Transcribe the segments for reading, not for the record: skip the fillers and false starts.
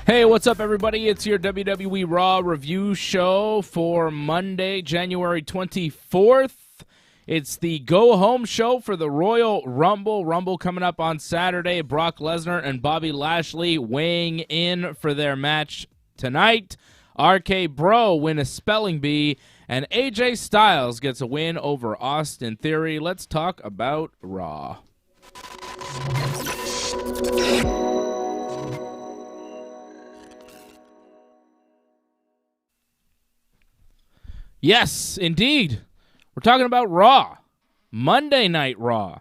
Hey, what's up, everybody? It's your WWE Raw review show for Monday, January 24th. It's the go-home show for the Royal Rumble. Rumble coming up on Saturday. Brock Lesnar and Bobby Lashley weighing in for their match tonight. RK Bro win a spelling bee, and AJ Styles gets a win over Austin Theory. Let's talk about Raw. Yes, indeed. We're talking about Raw. Monday Night Raw.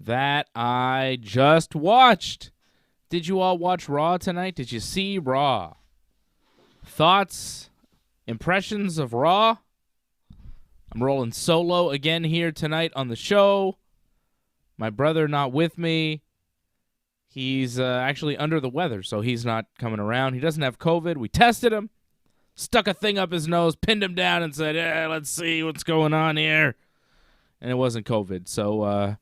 That I just watched. Did you all watch Raw tonight? Did you see Raw? Thoughts, impressions of Raw? I'm rolling solo again here tonight on the show. My brother not with me. He's actually under the weather, so he's not coming around. He doesn't have COVID. We tested him. Stuck a thing up his nose, pinned him down, and said, let's see what's going on here. And it wasn't COVID. So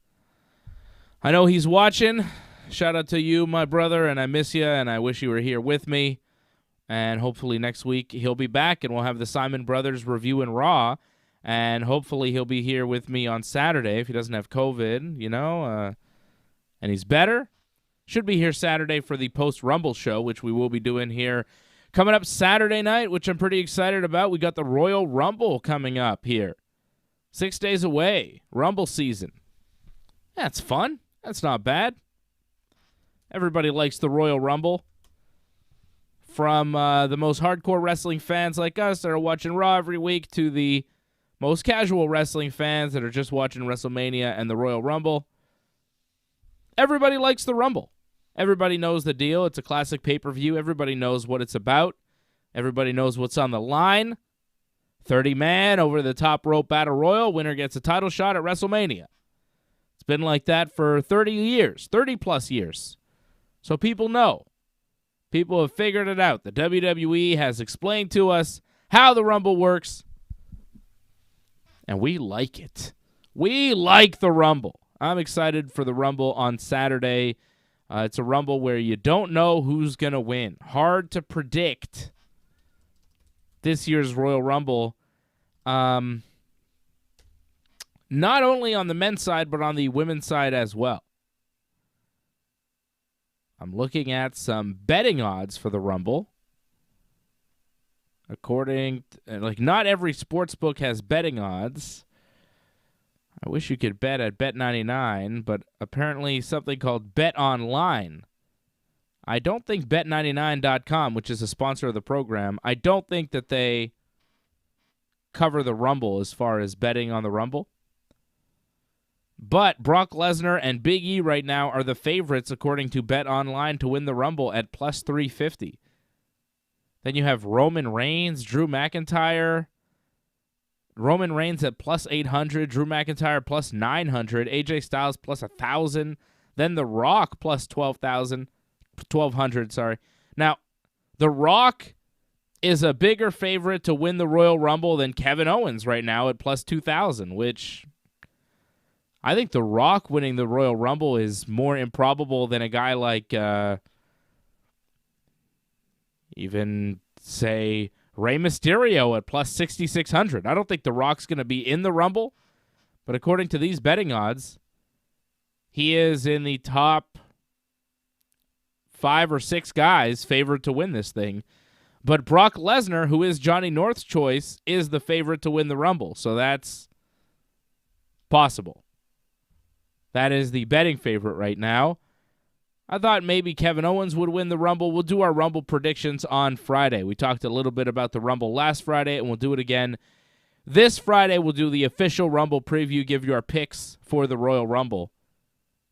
I know he's watching. Shout out to you, my brother, and I miss you, and I wish you were here with me. And hopefully next week he'll be back, and we'll have the Simon Brothers reviewing Raw. And hopefully he'll be here with me on Saturday if he doesn't have COVID, and he's better. Should be here Saturday for the post-Rumble show, which we will be doing here coming up Saturday night, which I'm pretty excited about. We got the Royal Rumble coming up here. 6 days away. Rumble season. That's fun. That's not bad. Everybody likes the Royal Rumble. From the most hardcore wrestling fans like us that are watching Raw every week to the most casual wrestling fans that are just watching WrestleMania and the Royal Rumble. Everybody likes the Rumble. Everybody knows the deal. It's a classic pay-per-view. Everybody knows what it's about. Everybody knows what's on the line. 30-man over-the-top rope battle royal. Winner gets a title shot at WrestleMania. It's been like that for 30 years, 30-plus years. So people know. People have figured it out. The WWE has explained to us how the Rumble works, and we like it. We like the Rumble. I'm excited for the Rumble on Saturday. It's a Rumble where you don't know who's going to win. Hard to predict this year's Royal Rumble. Not only on the men's side, but on the women's side as well. I'm looking at some betting odds for the Rumble. According to, not every sports book has betting odds. I wish you could bet at Bet99, but apparently something called Bet Online. I don't think Bet99.com, which is a sponsor of the program, I don't think that they cover the Rumble as far as betting on the Rumble. But Brock Lesnar and Big E right now are the favorites, according to Bet Online, to win the Rumble at plus 350. Then you have Roman Reigns, Drew McIntyre. Roman Reigns at plus 800, Drew McIntyre plus 900, AJ Styles plus 1,000, then The Rock plus 1,200, sorry. Now, The Rock is a bigger favorite to win the Royal Rumble than Kevin Owens right now at plus 2,000, which I think The Rock winning the Royal Rumble is more improbable than a guy like even, say, Rey Mysterio at plus 6,600. I don't think The Rock's going to be in the Rumble, but according to these betting odds, he is in the top 5 or 6 guys favored to win this thing. But Brock Lesnar, who is Johnny North's choice, is the favorite to win the Rumble, so that's possible. That is the betting favorite right now. I thought maybe Kevin Owens would win the Rumble. We'll do our Rumble predictions on Friday. We talked a little bit about the Rumble last Friday, and we'll do it again this Friday. We'll do the official Rumble preview, give you our picks for the Royal Rumble.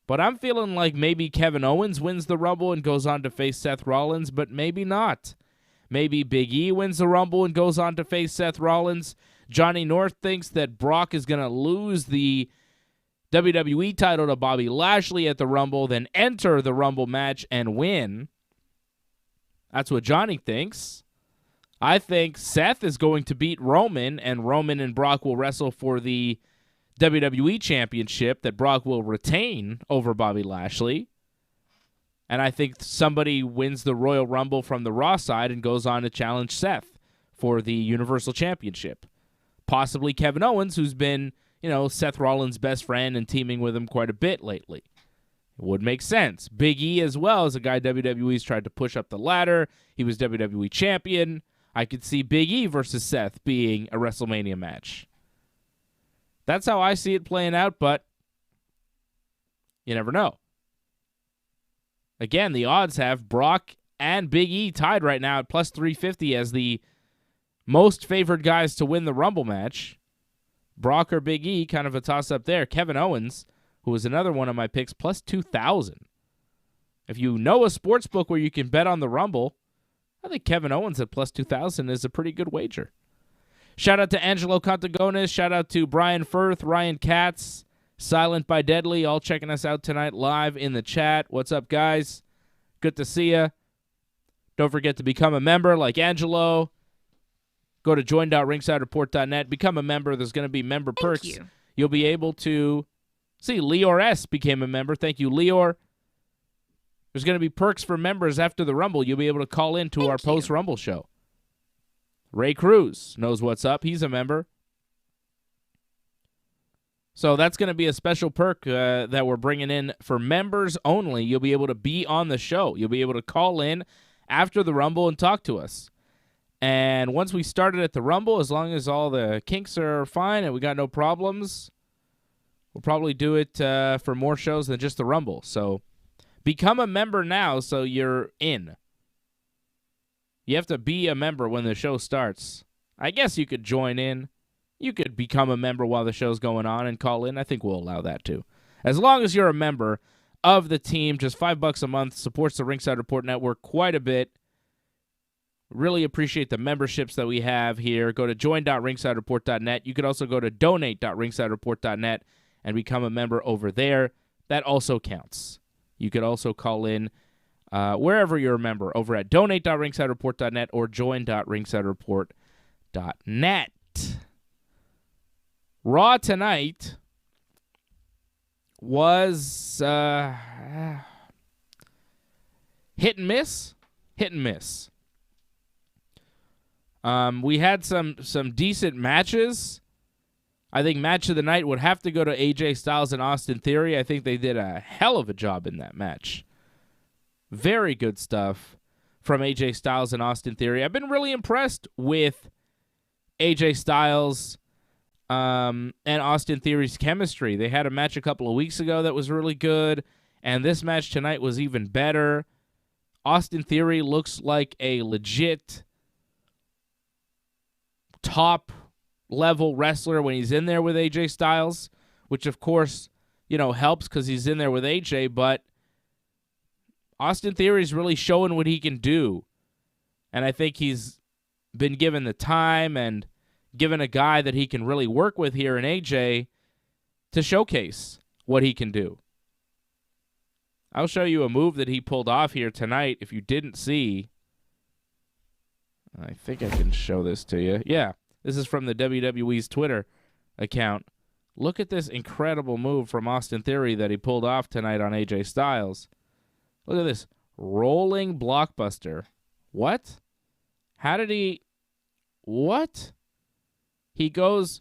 But I'm feeling like maybe Kevin Owens wins the Rumble and goes on to face Seth Rollins, but maybe not. Maybe Big E wins the Rumble and goes on to face Seth Rollins. Johnny North thinks that Brock is going to lose the WWE title to Bobby Lashley at the Rumble, then enter the Rumble match and win. That's what Johnny thinks. I think Seth is going to beat Roman, and Roman and Brock will wrestle for the WWE Championship that Brock will retain over Bobby Lashley. And I think somebody wins the Royal Rumble from the Raw side and goes on to challenge Seth for the Universal Championship. Possibly Kevin Owens, who's been, Seth Rollins' best friend and teaming with him quite a bit lately. It would make sense. Big E as well is a guy WWE's tried to push up the ladder. He was WWE champion. I could see Big E versus Seth being a WrestleMania match. That's how I see it playing out, but you never know. Again, the odds have Brock and Big E tied right now at plus 350 as the most favored guys to win the Rumble match. Brock or Big E, kind of a toss-up there. Kevin Owens, who was another one of my picks, plus 2,000. If you know a sports book where you can bet on the Rumble, I think Kevin Owens at plus 2,000 is a pretty good wager. Shout out to Angelo Contagones. Shout out to Brian Firth, Ryan Katz, Silent by Deadly, all checking us out tonight live in the chat. What's up, guys? Good to see you. Don't forget to become a member like Angelo. Go to join.ringsidereport.net. Become a member. There's going to be member perks. You'll be able to see Leor S. became a member. Thank you, Leor. There's going to be perks for members after the Rumble. You'll be able to call in to our post-Rumble show. Ray Cruz knows what's up. He's a member. So that's going to be a special perk that we're bringing in for members only. You'll be able to be on the show. You'll be able to call in after the Rumble and talk to us. And once we started at the Rumble, as long as all the kinks are fine and we got no problems, we'll probably do it for more shows than just the Rumble. So become a member now so you're in. You have to be a member when the show starts. I guess you could join in. You could become a member while the show's going on and call in. I think we'll allow that too. As long as you're a member of the team, just $5 a month supports the Ringside Report Network quite a bit. Really appreciate the memberships that we have here. Go to join.ringsidereport.net. You could also go to donate.ringsidereport.net and become a member over there. That also counts. You could also call in wherever you're a member over at donate.ringsidereport.net or join.ringsidereport.net. Raw tonight was hit and miss. Hit and miss. We had some decent matches. I think match of the night would have to go to AJ Styles and Austin Theory. I think they did a hell of a job in that match. Very good stuff from AJ Styles and Austin Theory. I've been really impressed with AJ Styles and Austin Theory's chemistry. They had a match a couple of weeks ago that was really good, and this match tonight was even better. Austin Theory looks like a legit top-level wrestler when he's in there with AJ Styles, which, of course, helps because he's in there with AJ, but Austin Theory is really showing what he can do, and I think he's been given the time and given a guy that he can really work with here in AJ to showcase what he can do. I'll show you a move that he pulled off here tonight if you didn't see. I think I can show this to you. Yeah, this is from the WWE's Twitter account. Look at this incredible move from Austin Theory that he pulled off tonight on AJ Styles. Look at this. Rolling blockbuster. What? How did he... What? He goes...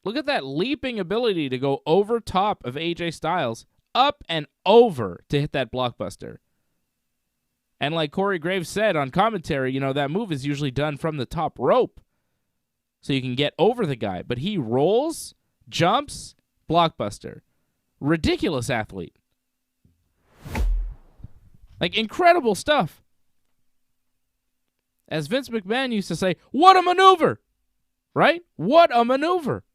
Look at that leaping ability to go over top of AJ Styles, up and over to hit that blockbuster. And like Corey Graves said on commentary, that move is usually done from the top rope so you can get over the guy. But he rolls, jumps, blockbuster. Ridiculous athlete. Like, incredible stuff. As Vince McMahon used to say, what a maneuver! Right? What a maneuver!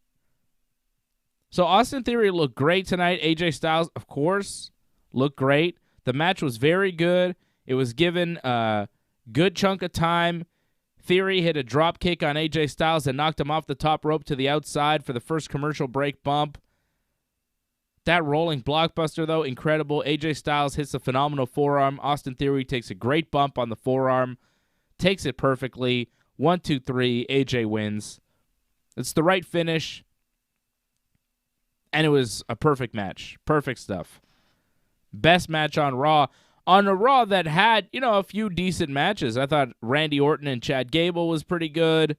So Austin Theory looked great tonight. AJ Styles, of course, looked great. The match was very good. It was given a good chunk of time. Theory hit a drop kick on AJ Styles and knocked him off the top rope to the outside for the first commercial break bump. That rolling blockbuster, though, incredible. AJ Styles hits a phenomenal forearm. Austin Theory takes a great bump on the forearm. Takes it perfectly. 1, 2, 3. AJ wins. It's the right finish. And it was a perfect match. Perfect stuff. Best match on Raw. on a Raw that had, a few decent matches. I thought Randy Orton and Chad Gable was pretty good.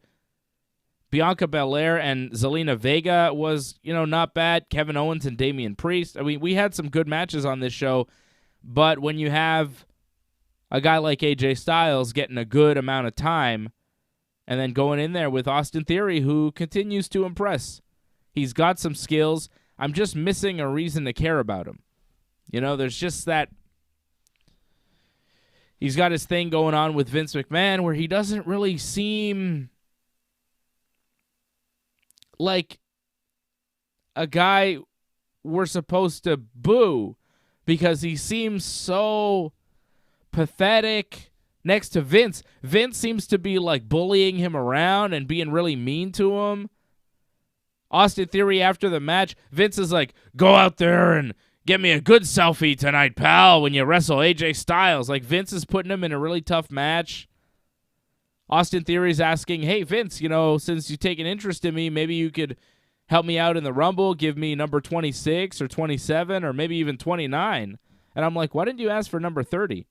Bianca Belair and Zelina Vega was, not bad. Kevin Owens and Damian Priest. I mean, we had some good matches on this show, but when you have a guy like AJ Styles getting a good amount of time and then going in there with Austin Theory, who continues to impress. He's got some skills. I'm just missing a reason to care about him. There's just that. He's got his thing going on with Vince McMahon where he doesn't really seem like a guy we're supposed to boo because he seems so pathetic next to Vince. Vince seems to be like bullying him around and being really mean to him. Austin Theory after the match, Vince is like, go out there and get me a good selfie tonight, pal, when you wrestle AJ Styles. Like, Vince is putting him in a really tough match. Austin Theory's asking, hey, Vince, since you take an interest in me, maybe you could help me out in the Rumble, give me number 26 or 27 or maybe even 29. And I'm like, why didn't you ask for number 30?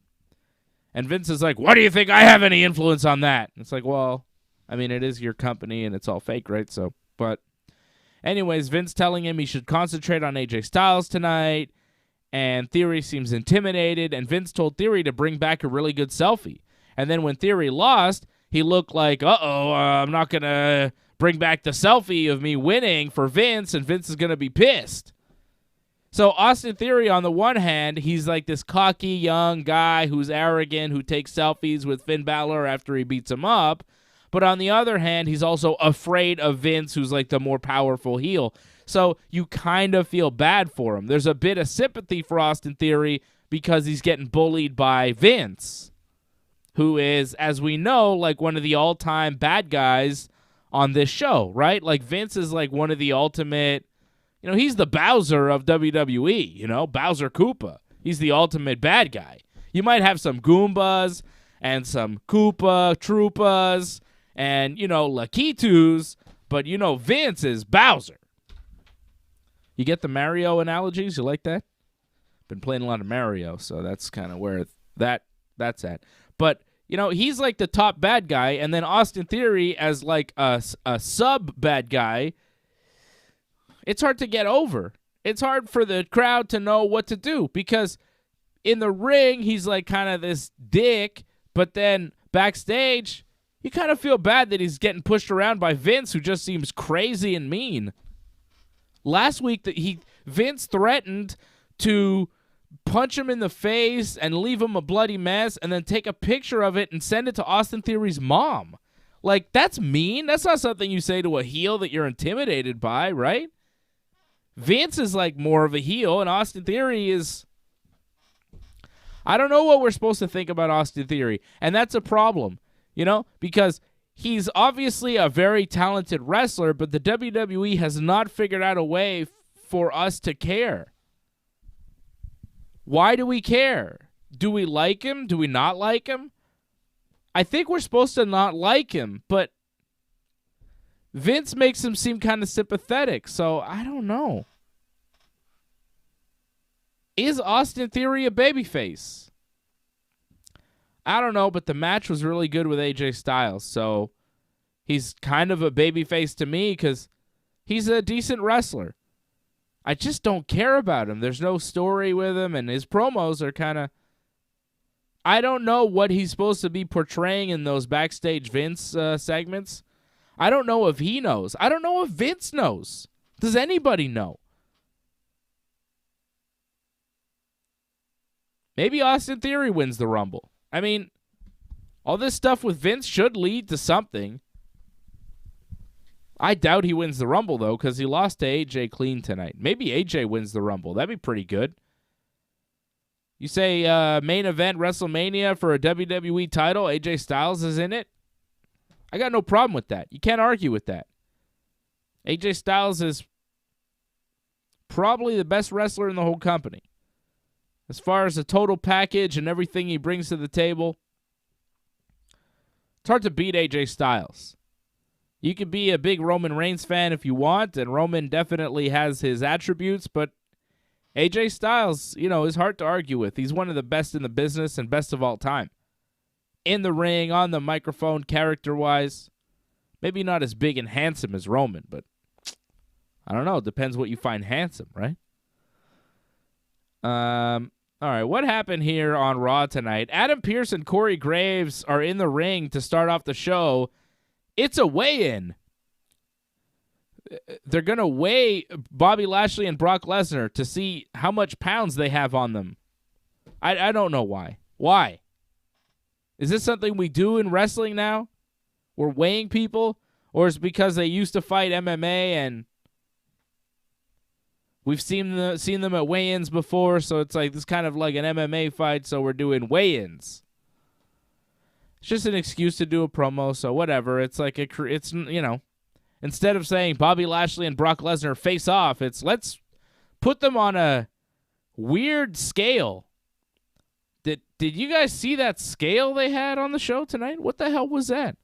And Vince is like, why do you think I have any influence on that? And it's like, well, I mean, it is your company and it's all fake, right? So, but anyways, Vince telling him he should concentrate on AJ Styles tonight, and Theory seems intimidated, and Vince told Theory to bring back a really good selfie. And then when Theory lost, he looked like, I'm not going to bring back the selfie of me winning for Vince, and Vince is going to be pissed. So Austin Theory, on the one hand, he's like this cocky young guy who's arrogant, who takes selfies with Finn Balor after he beats him up. But on the other hand, he's also afraid of Vince, who's like the more powerful heel. So you kind of feel bad for him. There's a bit of sympathy for Austin Theory because he's getting bullied by Vince, who is, as we know, like one of the all-time bad guys on this show, right? Like Vince is like one of the ultimate, he's the Bowser of WWE, Bowser Koopa. He's the ultimate bad guy. You might have some Goombas and some Koopa Troopas and, Lakitus, but, Vince is Bowser. You get the Mario analogies? You like that? Been playing a lot of Mario, so that's kind of where that's at. But, he's like the top bad guy, and then Austin Theory as like a sub-bad guy, it's hard to get over. It's hard for the crowd to know what to do, because in the ring, he's like kind of this dick, but then backstage, you kind of feel bad that he's getting pushed around by Vince, who just seems crazy and mean. Last week, Vince threatened to punch him in the face and leave him a bloody mess and then take a picture of it and send it to Austin Theory's mom. Like, that's mean. That's not something you say to a heel that you're intimidated by, right? Vince is like more of a heel, and Austin Theory is... I don't know what we're supposed to think about Austin Theory, and that's a problem. Because he's obviously a very talented wrestler, but the WWE has not figured out a way for us to care. Why do we care? Do we like him? Do we not like him? I think we're supposed to not like him, but Vince makes him seem kind of sympathetic, so I don't know. Is Austin Theory a babyface? I don't know, but the match was really good with AJ Styles, so he's kind of a babyface to me because he's a decent wrestler. I just don't care about him. There's no story with him, and his promos are kind of... I don't know what he's supposed to be portraying in those backstage Vince segments. I don't know if he knows. I don't know if Vince knows. Does anybody know? Maybe Austin Theory wins the Rumble. I mean, all this stuff with Vince should lead to something. I doubt he wins the Rumble, though, because he lost to AJ clean tonight. Maybe AJ wins the Rumble. That'd be pretty good. You say main event WrestleMania for a WWE title, AJ Styles is in it? I got no problem with that. You can't argue with that. AJ Styles is probably the best wrestler in the whole company. As far as the total package and everything he brings to the table, it's hard to beat AJ Styles. You could be a big Roman Reigns fan if you want, and Roman definitely has his attributes, but AJ Styles, is hard to argue with. He's one of the best in the business and best of all time. In the ring, on the microphone, character-wise. Maybe not as big and handsome as Roman, but I don't know. It depends what you find handsome, right? All right, what happened here on Raw tonight? Adam Pearce and Corey Graves are in the ring to start off the show. It's a weigh-in. They're going to weigh Bobby Lashley and Brock Lesnar to see how much pounds they have on them. I don't know why. Why? Is this something we do in wrestling now? We're weighing people? Or is it because they used to fight MMA and we've seen them at weigh-ins before, so it's like this kind of like an MMA fight, so we're doing weigh-ins. It's just an excuse to do a promo, so whatever. It's like instead of saying Bobby Lashley and Brock Lesnar face off, it's let's put them on a weird scale. Did you guys see that scale they had on the show tonight? What the hell was that?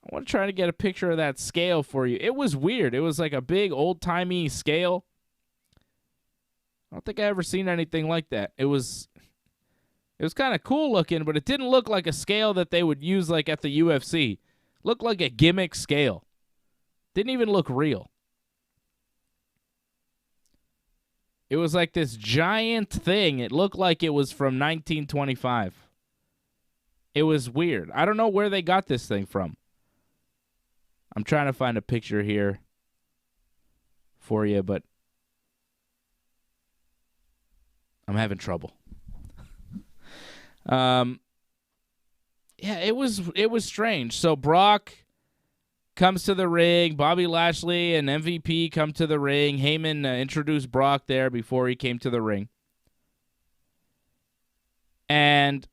I want to try to get a picture of that scale for you. It was weird. It was like a big old-timey scale. I don't think I ever seen anything like that. It was kind of cool looking, but it didn't look like a scale that they would use like at the UFC. Looked like a gimmick scale. Didn't even look real. It was like this giant thing. It looked like it was from 1925. It was weird. I don't know where they got this thing from. I'm trying to find a picture here for you, but I'm having trouble. Yeah, it was strange. So Brock comes to the ring. Bobby Lashley and MVP come to the ring. Heyman introduced Brock there before he came to the ring. And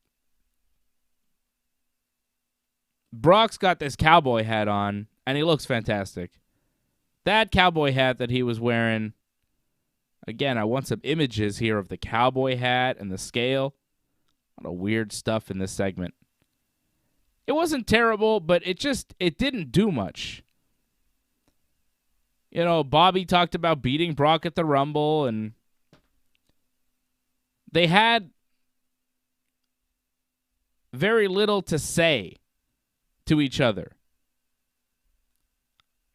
Brock's got this cowboy hat on, and he looks fantastic. That cowboy hat that he was wearing, again, I want some images here of the cowboy hat and the scale. A lot of weird stuff in this segment. It wasn't terrible, but it didn't do much. Bobby talked about beating Brock at the Rumble, and they had very little to say to each other.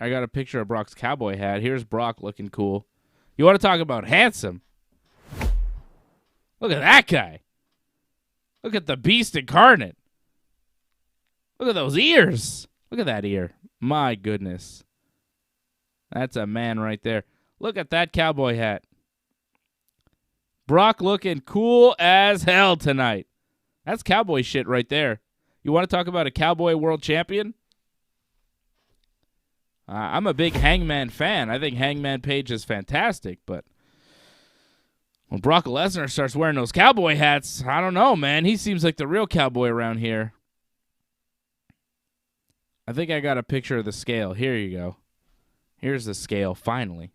I got a picture of Brock's cowboy hat. Here's Brock looking cool. You want to talk about handsome? Look at that guy. Look at the beast incarnate. Look at those ears. Look at that ear. My goodness. That's a man right there. Look at that cowboy hat. Brock looking cool as hell tonight. That's cowboy shit right there. You want to talk about a cowboy world champion? I'm a big Hangman fan. I think Hangman Page is fantastic, but when Brock Lesnar starts wearing those cowboy hats, I don't know, man. He seems like the real cowboy around here. I think I got a picture of the scale. Here you go. Here's the scale, finally.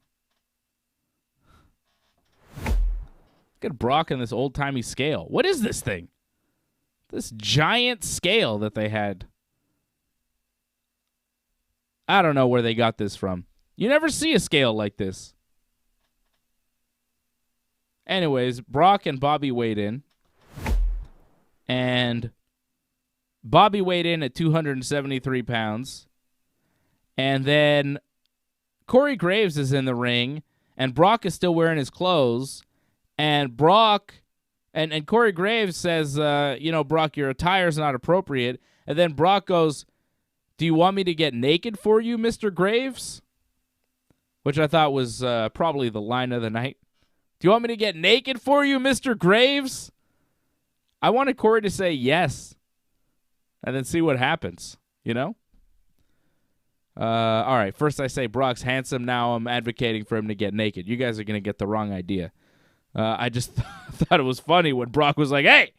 Look at Brock and this old-timey scale. What is this thing? This giant scale that they had. I don't know where they got this from. You never see a scale like this. Anyways, Brock and Bobby weighed in. And Bobby weighed in at 273 pounds. And then Corey Graves is in the ring. And Brock is still wearing his clothes. And Brock and Corey Graves says, Brock, your attire's not appropriate. And then Brock goes, do you want me to get naked for you, Mr. Graves? Which I thought was probably the line of the night. Do you want me to get naked for you, Mr. Graves? I wanted Corey to say yes. And then see what happens, All right, first I say Brock's handsome. Now I'm advocating for him to get naked. You guys are going to get the wrong idea. I just thought it was funny when Brock was like, hey,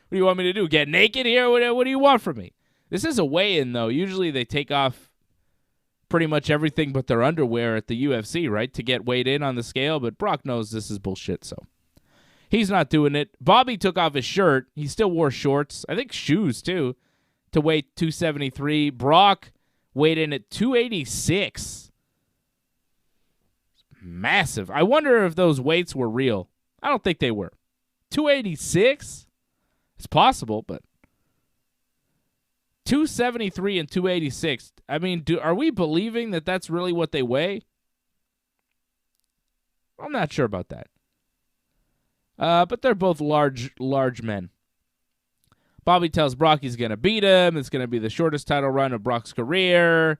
what do you want me to do? Get naked here? What do you want from me? This is a weigh-in, though. Usually they take off pretty much everything but their underwear at the UFC, right, to get weighed in on the scale. But Brock knows this is bullshit, so he's not doing it. Bobby took off his shirt. He still wore shorts. I think shoes, too, to weigh 273. Brock weighed in at 286. massive. I wonder if those weights were real. I don't think they were. 286? It's possible, but 273 and 286. I mean, are we believing that that's really what they weigh? I'm not sure about that. But they're both large men. Bobby tells Brock he's going to beat him. It's going to be the shortest title run of Brock's career.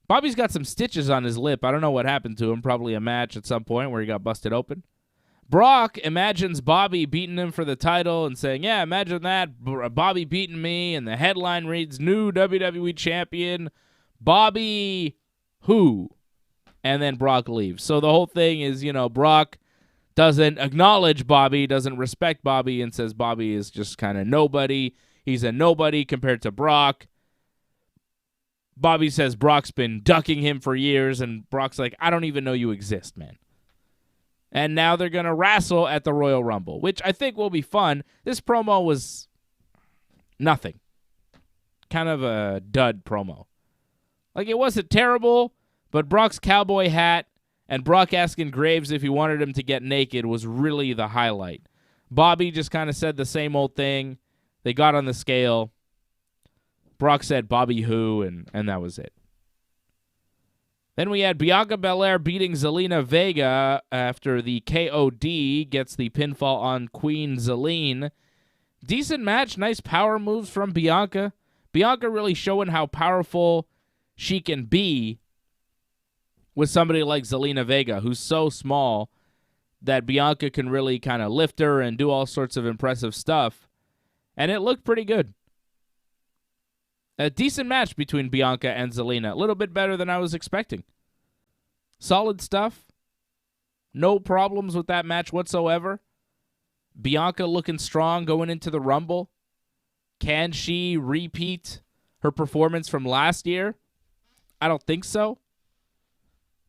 Bobby's got some stitches on his lip. I don't know what happened to him. Probably a match at some point where he got busted open. Brock imagines Bobby beating him for the title and saying, yeah, imagine that, Bobby beating me, and the headline reads, new WWE champion, Bobby who? And then Brock leaves. So the whole thing is, Brock doesn't acknowledge Bobby, doesn't respect Bobby, and says Bobby is just kind of nobody. He's a nobody compared to Brock. Bobby says Brock's been ducking him for years, and Brock's like, I don't even know you exist, man. And now they're going to wrestle at the Royal Rumble, which I think will be fun. This promo was nothing. Kind of a dud promo. Like, it wasn't terrible, but Brock's cowboy hat and Brock asking Graves if he wanted him to get naked was really the highlight. Bobby just kind of said the same old thing. They got on the scale. Brock said Bobby who, and that was it. Then we had Bianca Belair beating Zelina Vega after the KOD gets the pinfall on Queen Zelina. Decent match, nice power moves from Bianca. Bianca really showing how powerful she can be with somebody like Zelina Vega, who's so small that Bianca can really kind of lift her and do all sorts of impressive stuff. And it looked pretty good. A decent match between Bianca and Zelina. A little bit better than I was expecting. Solid stuff. No problems with that match whatsoever. Bianca looking strong going into the Rumble. Can she repeat her performance from last year? I don't think so.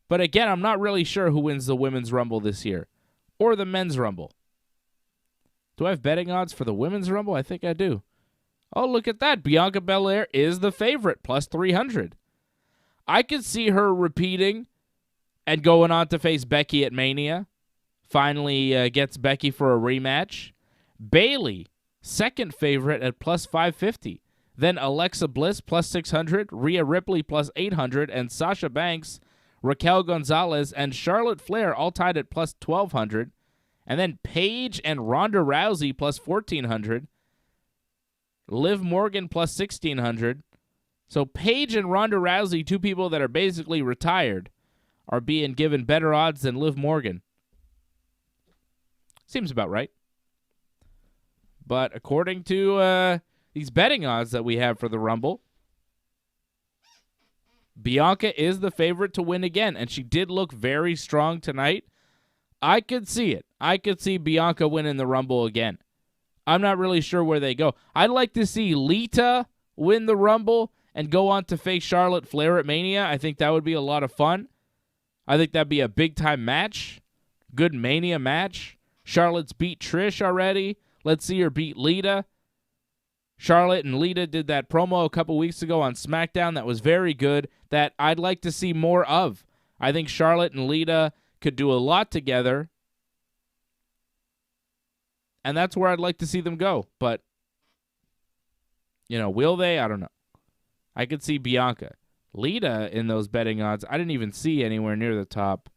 But again, I'm not really sure who wins the Women's Rumble this year. Or the Men's Rumble. Do I have betting odds for the Women's Rumble? I think I do. Oh, look at that. Bianca Belair is the favorite, plus 300. I could see her repeating and going on to face Becky at Mania. Finally gets Becky for a rematch. Bayley, second favorite at plus 550. Then Alexa Bliss, plus 600. Rhea Ripley, plus 800. And Sasha Banks, Raquel Gonzalez, and Charlotte Flair all tied at plus 1,200. And then Paige and Ronda Rousey, plus 1,400. Liv Morgan plus 1,600. So Paige and Ronda Rousey, two people that are basically retired, are being given better odds than Liv Morgan. Seems about right. But according to these betting odds that we have for the Rumble, Bianca is the favorite to win again, and she did look very strong tonight. I could see it. I could see Bianca winning the Rumble again. I'm not really sure where they go. I'd like to see Lita win the Rumble and go on to face Charlotte Flair at Mania. I think that would be a lot of fun. I think that'd be a big-time match. Good Mania match. Charlotte's beat Trish already. Let's see her beat Lita. Charlotte and Lita did that promo a couple weeks ago on SmackDown that was very good, that I'd like to see more of. I think Charlotte and Lita could do a lot together. And that's where I'd like to see them go. But, will they? I don't know. I could see Bianca. Lita in those betting odds, I didn't even see anywhere near the top.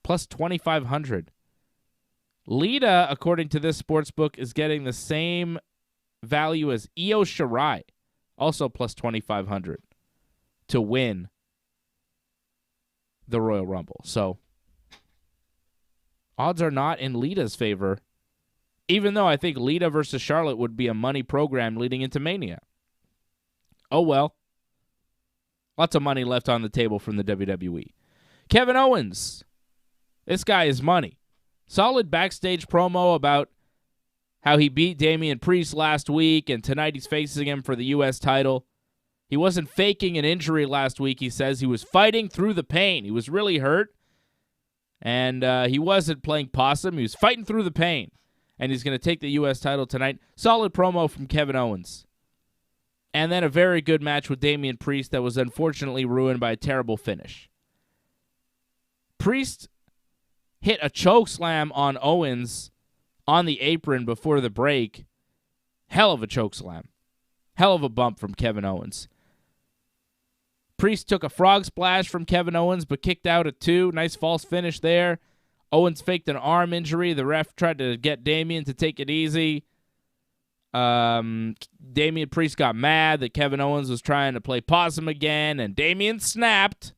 Plus 2,500. Lita, according to this sports book, is getting the same value as Io Shirai. Also plus 2,500 to win the Royal Rumble. So, odds are not in Lita's favor. Even though I think Lita versus Charlotte would be a money program leading into Mania. Oh well. Lots of money left on the table from the WWE. Kevin Owens. This guy is money. Solid backstage promo about how he beat Damian Priest last week, and tonight he's facing him for the U.S. title. He wasn't faking an injury last week, he says. He was fighting through the pain. He was really hurt, and he wasn't playing possum. He was fighting through the pain. And he's going to take the U.S. title tonight. Solid promo from Kevin Owens. And then a very good match with Damian Priest that was unfortunately ruined by a terrible finish. Priest hit a choke slam on Owens on the apron before the break. Hell of a choke slam. Hell of a bump from Kevin Owens. Priest took a frog splash from Kevin Owens, but kicked out at 2. Nice false finish there. Owens faked an arm injury. The ref tried to get Damian to take it easy. Damian Priest got mad that Kevin Owens was trying to play possum again, and Damian snapped.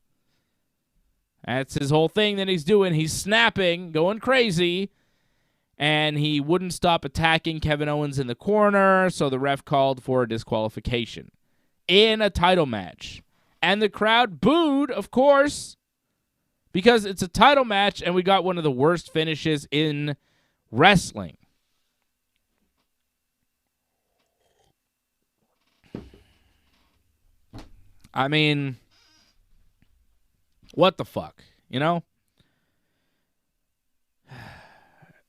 That's his whole thing that he's doing. He's snapping, going crazy, and he wouldn't stop attacking Kevin Owens in the corner, so the ref called for a disqualification in a title match. And the crowd booed, of course, because it's a title match and we got one of the worst finishes in wrestling. I mean, what the fuck, you know?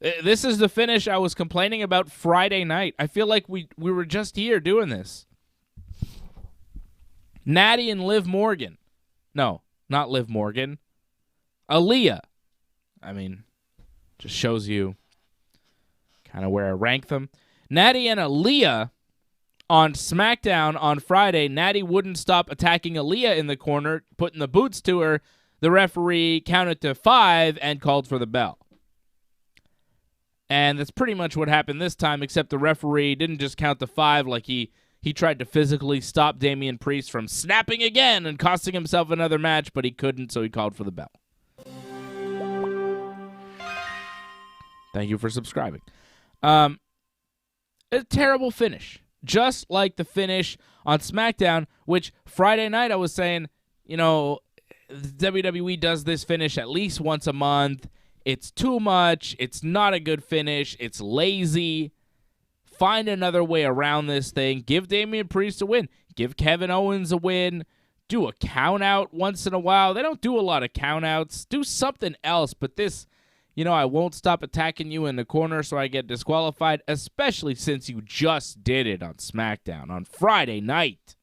This is the finish I was complaining about Friday night. I feel like we were just here doing this. Natty and Liv Morgan. No, not Liv Morgan. Aaliyah. I mean, just shows you kind of where I rank them. Natty and Aaliyah on SmackDown on Friday. Natty wouldn't stop attacking Aaliyah in the corner, putting the boots to her. The referee counted to 5 and called for the bell. And that's pretty much what happened this time, except the referee didn't just count to 5 like he tried to physically stop Damian Priest from snapping again and costing himself another match, but he couldn't, so he called for the bell. Thank you for subscribing. A terrible finish. Just like the finish on SmackDown, which Friday night I was saying, you know, WWE does this finish at least once a month. It's too much. It's not a good finish. It's lazy. Find another way around this thing. Give Damian Priest a win. Give Kevin Owens a win. Do a count-out once in a while. They don't do a lot of count-outs. Do something else. But this, you know, I won't stop attacking you in the corner so I get disqualified, especially since you just did it on SmackDown on Friday night.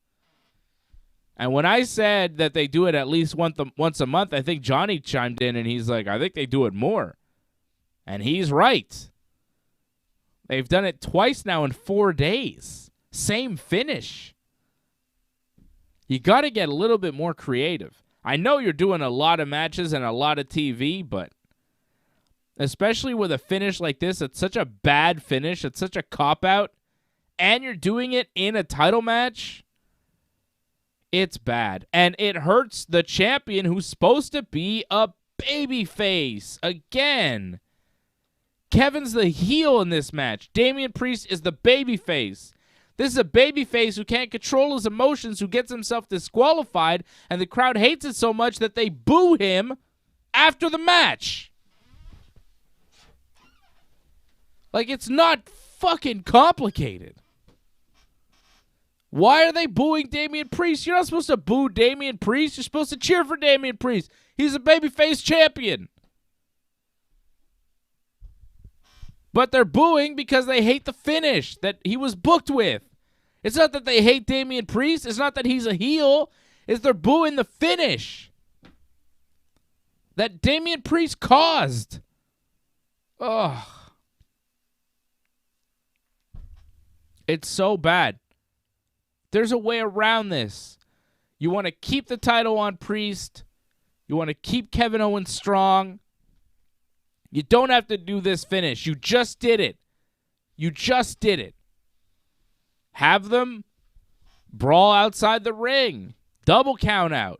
And when I said that they do it at least once a month, I think Johnny chimed in and he's like, I think they do it more. And he's right. They've done it twice now in 4 days. Same finish. You got to get a little bit more creative. I know you're doing a lot of matches and a lot of TV, but especially with a finish like this, it's such a bad finish. It's such a cop-out. And you're doing it in a title match. It's bad. And it hurts the champion who's supposed to be a babyface. Again. Kevin's the heel in this match. Damian Priest is the babyface. This is a babyface who can't control his emotions, who gets himself disqualified, and the crowd hates it so much that they boo him after the match. Like, it's not fucking complicated. Why are they booing Damian Priest? You're not supposed to boo Damian Priest. You're supposed to cheer for Damian Priest. He's a babyface champion. But they're booing because they hate the finish that he was booked with. It's not that they hate Damian Priest. It's not that he's a heel. It's they're booing the finish that Damian Priest caused. Ugh. It's so bad. There's a way around this. You want to keep the title on Priest. You want to keep Kevin Owens strong. You don't have to do this finish. You just did it. You just did it. Have them brawl outside the ring. Double count out.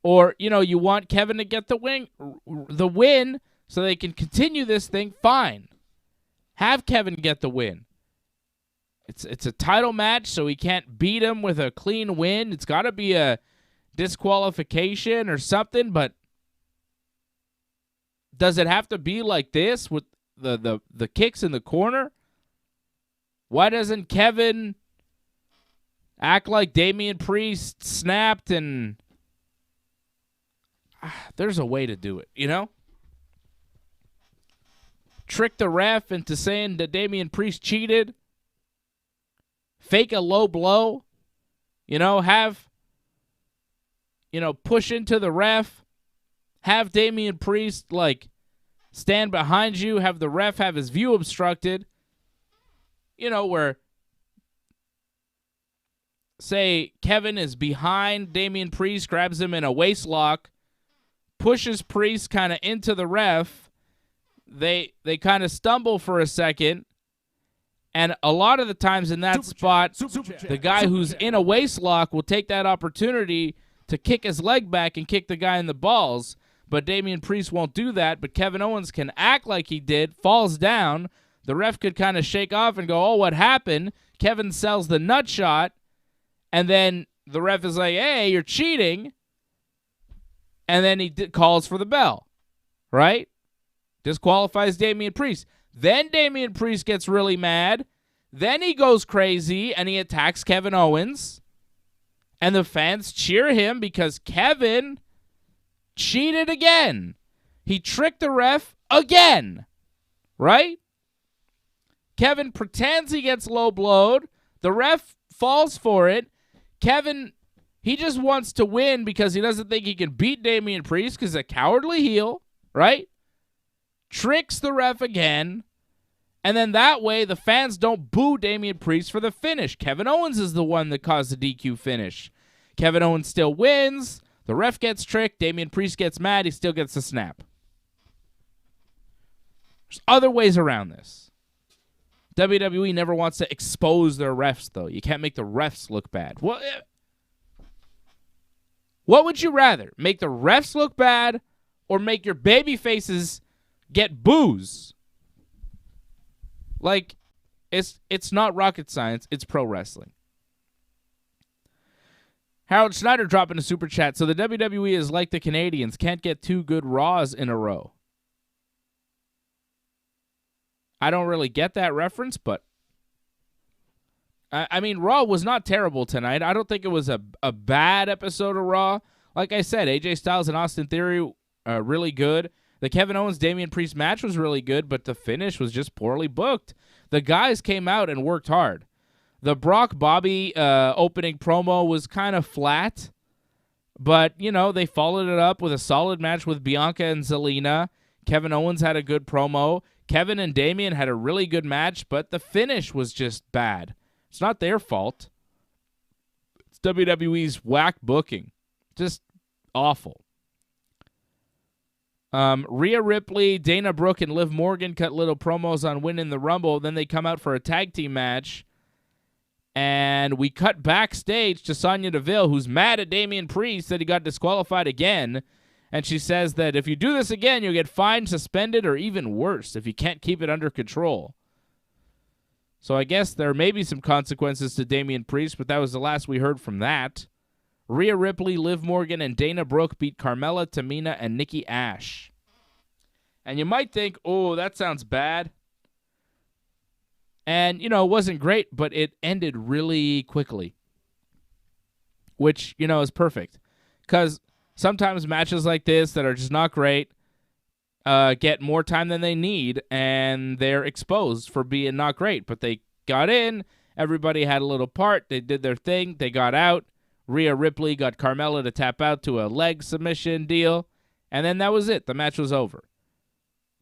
Or, you know, you want Kevin to get the win so they can continue this thing. Fine. Have Kevin get the win. It's a title match, so he can't beat him with a clean win. It's got to be a disqualification or something, but does it have to be like this with the kicks in the corner? Why doesn't Kevin act like Damian Priest snapped and there's a way to do it, you know? Trick the ref into saying that Damian Priest cheated. Fake a low blow. You know, push into the ref. have Damian Priest, like, stand behind you, have the ref have his view obstructed, you know, where, say, Kevin is behind Damian Priest, grabs him in a waist lock, pushes Priest kind of into the ref. They kind of stumble for a second, and a lot of the times in that spot, the guy who's in a waist lock will take that opportunity to kick his leg back and kick the guy in the balls, but Damian Priest won't do that, but Kevin Owens can act like he did, falls down, the ref could kind of shake off and go, oh, what happened? Kevin sells the nut shot, and then the ref is like, hey, you're cheating, and then he calls for the bell, right? Disqualifies Damian Priest. Then Damian Priest gets really mad. Then he goes crazy, and he attacks Kevin Owens. And the fans cheer him because Kevin cheated again. He tricked the ref again, right? Kevin pretends he gets low blowed. The ref falls for it. Kevin, he just wants to win because he doesn't think he can beat Damian Priest because he's a cowardly heel, right? Tricks the ref again. And then that way, the fans don't boo Damian Priest for the finish. Kevin Owens is the one that caused the DQ finish. Kevin Owens still wins. The ref gets tricked. Damian Priest gets mad. He still gets the snap. There's other ways around this. WWE never wants to expose their refs, though. You can't make the refs look bad. What would you rather? Make the refs look bad or make your baby faces get boos? Like, it's not rocket science. It's pro wrestling. Harold Schneider dropping a super chat. So the WWE is like the Canadians. Can't get 2 good Raws in a row. I don't really get that reference, but I mean, Raw was not terrible tonight. I don't think it was a bad episode of Raw. Like I said, AJ Styles and Austin Theory really good. The Kevin Owens-Damian Priest match was really good, but the finish was just poorly booked. The guys came out and worked hard. The Brock-Bobby opening promo was kind of flat, but, you know, they followed it up with a solid match with Bianca and Zelina. Kevin Owens had a good promo. Kevin and Damian had a really good match, but the finish was just bad. It's not their fault. It's WWE's whack booking. Just awful. Rhea Ripley, Dana Brooke, and Liv Morgan cut little promos on winning the Rumble. Then they come out for a tag team match. And we cut backstage to Sonya Deville, who's mad at Damian Priest that he got disqualified again. And she says that if you do this again, you'll get fined, suspended, or even worse if you can't keep it under control. So I guess there may be some consequences to Damian Priest, but that was the last we heard from that. Rhea Ripley, Liv Morgan, and Dana Brooke beat Carmella, Tamina, and Nikki Ash. And you might think, oh, that sounds bad. And, you know, it wasn't great, but it ended really quickly. Which, you know, is perfect. Because sometimes matches like this that are just not great get more time than they need, and they're exposed for being not great. But they got in. Everybody had a little part. They did their thing. They got out. Rhea Ripley got Carmella to tap out to a leg submission deal. And then that was it. The match was over.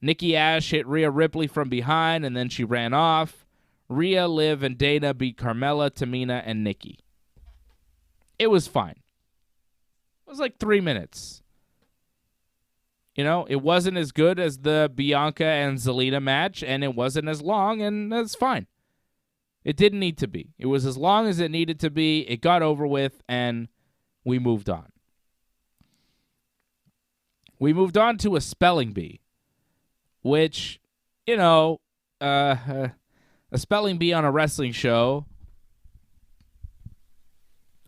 Nikki Ash hit Rhea Ripley from behind, and then she ran off. Rhea, Liv, and Dana beat Carmella, Tamina, and Nikki. It was fine. It was like 3 minutes. You know, it wasn't as good as the Bianca and Zelina match, and it wasn't as long, and that's fine. It didn't need to be. It was as long as it needed to be. It got over with, and we moved on. We moved on to a spelling bee, which, you know, a spelling bee on a wrestling show,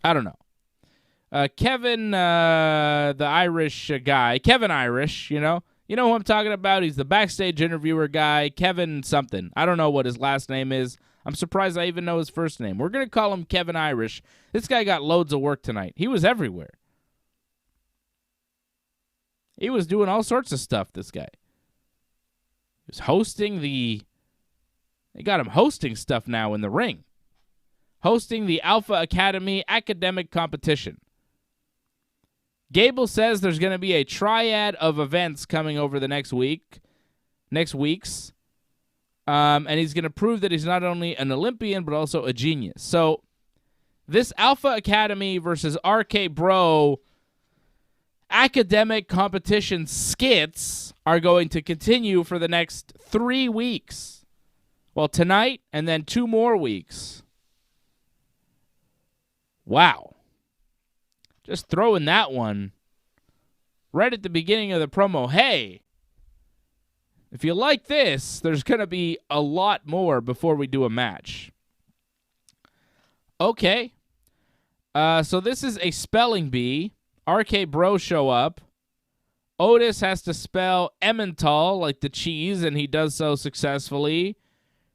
I don't know. Kevin, the Irish guy, Kevin Irish, you know who I'm talking about? He's the backstage interviewer guy, Kevin something. I don't know what his last name is. I'm surprised I even know his first name. We're going to call him Kevin Irish. This guy got loads of work tonight. He was everywhere. He was doing all sorts of stuff, this guy. He was hosting they got him hosting stuff now in the ring. Hosting the Alpha Academy academic competition. Gable says there's going to be a triad of events coming over the next weeks. And he's going to prove that he's not only an Olympian, but also a genius. So this Alpha Academy versus RK Bro academic competition skits are going to continue for the next 3 weeks. Well, tonight and then 2 more weeks. Wow. Just throwing that one right at the beginning of the promo. Hey, if you like this, there's going to be a lot more before we do a match. Okay. So this is a spelling bee. RK Bro show up. Otis has to spell Emmental like the cheese, and he does so successfully.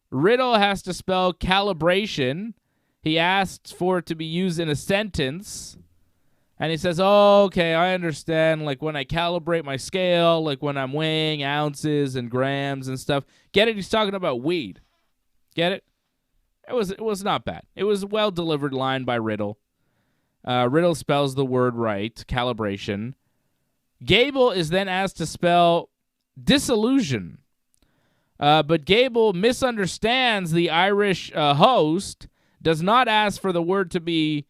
Riddle has to spell calibration. He asks for it to be used in a sentence. And he says, oh, okay, I understand. Like when I calibrate my scale, like when I'm weighing ounces and grams and stuff. Get it? He's talking about weed. Get it? It was not bad. It was a well-delivered line by Riddle. Riddle spells the word right, calibration. Gable is then asked to spell disillusion. But Gable misunderstands the Irish host, does not ask for the word to be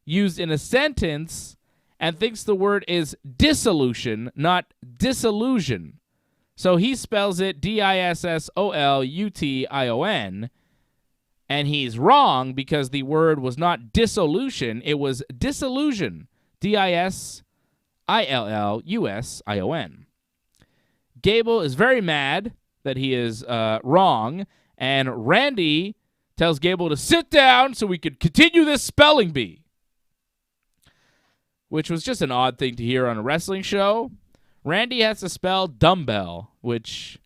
used in a sentence, and thinks the word is dissolution, not disillusion. So he spells it Dissolution, and he's wrong because the word was not dissolution, it was disillusion, Dillullusion. Gable is very mad that he is wrong, and Randy tells Gable to sit down so we could continue this spelling bee. Which was just an odd thing to hear on a wrestling show. Randy has to spell dumbbell, which,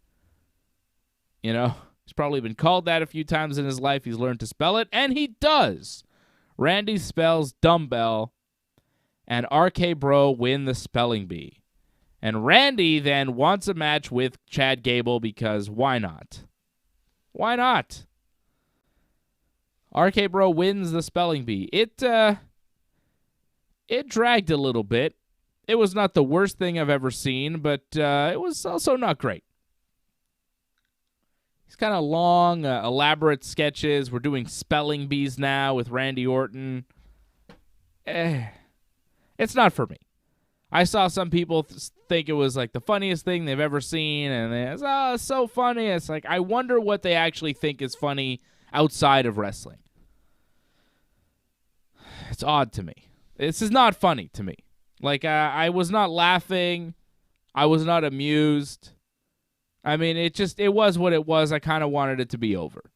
you know, he's probably been called that a few times in his life. He's learned to spell it, and he does. Randy spells dumbbell, and RK Bro win the spelling bee. And Randy then wants a match with Chad Gable because why not? Why not? RK Bro wins the spelling bee. It dragged a little bit. It was not the worst thing I've ever seen, but it was also not great. These kind of long, elaborate sketches. We're doing spelling bees now with Randy Orton. It's not for me. I saw some people think it was like the funniest thing they've ever seen, and it's so funny. It's like, I wonder what they actually think is funny outside of wrestling. It's odd to me. This is not funny to me. Like, I was not laughing. I was not amused. I mean, it was what it was. I kind of wanted it to be over.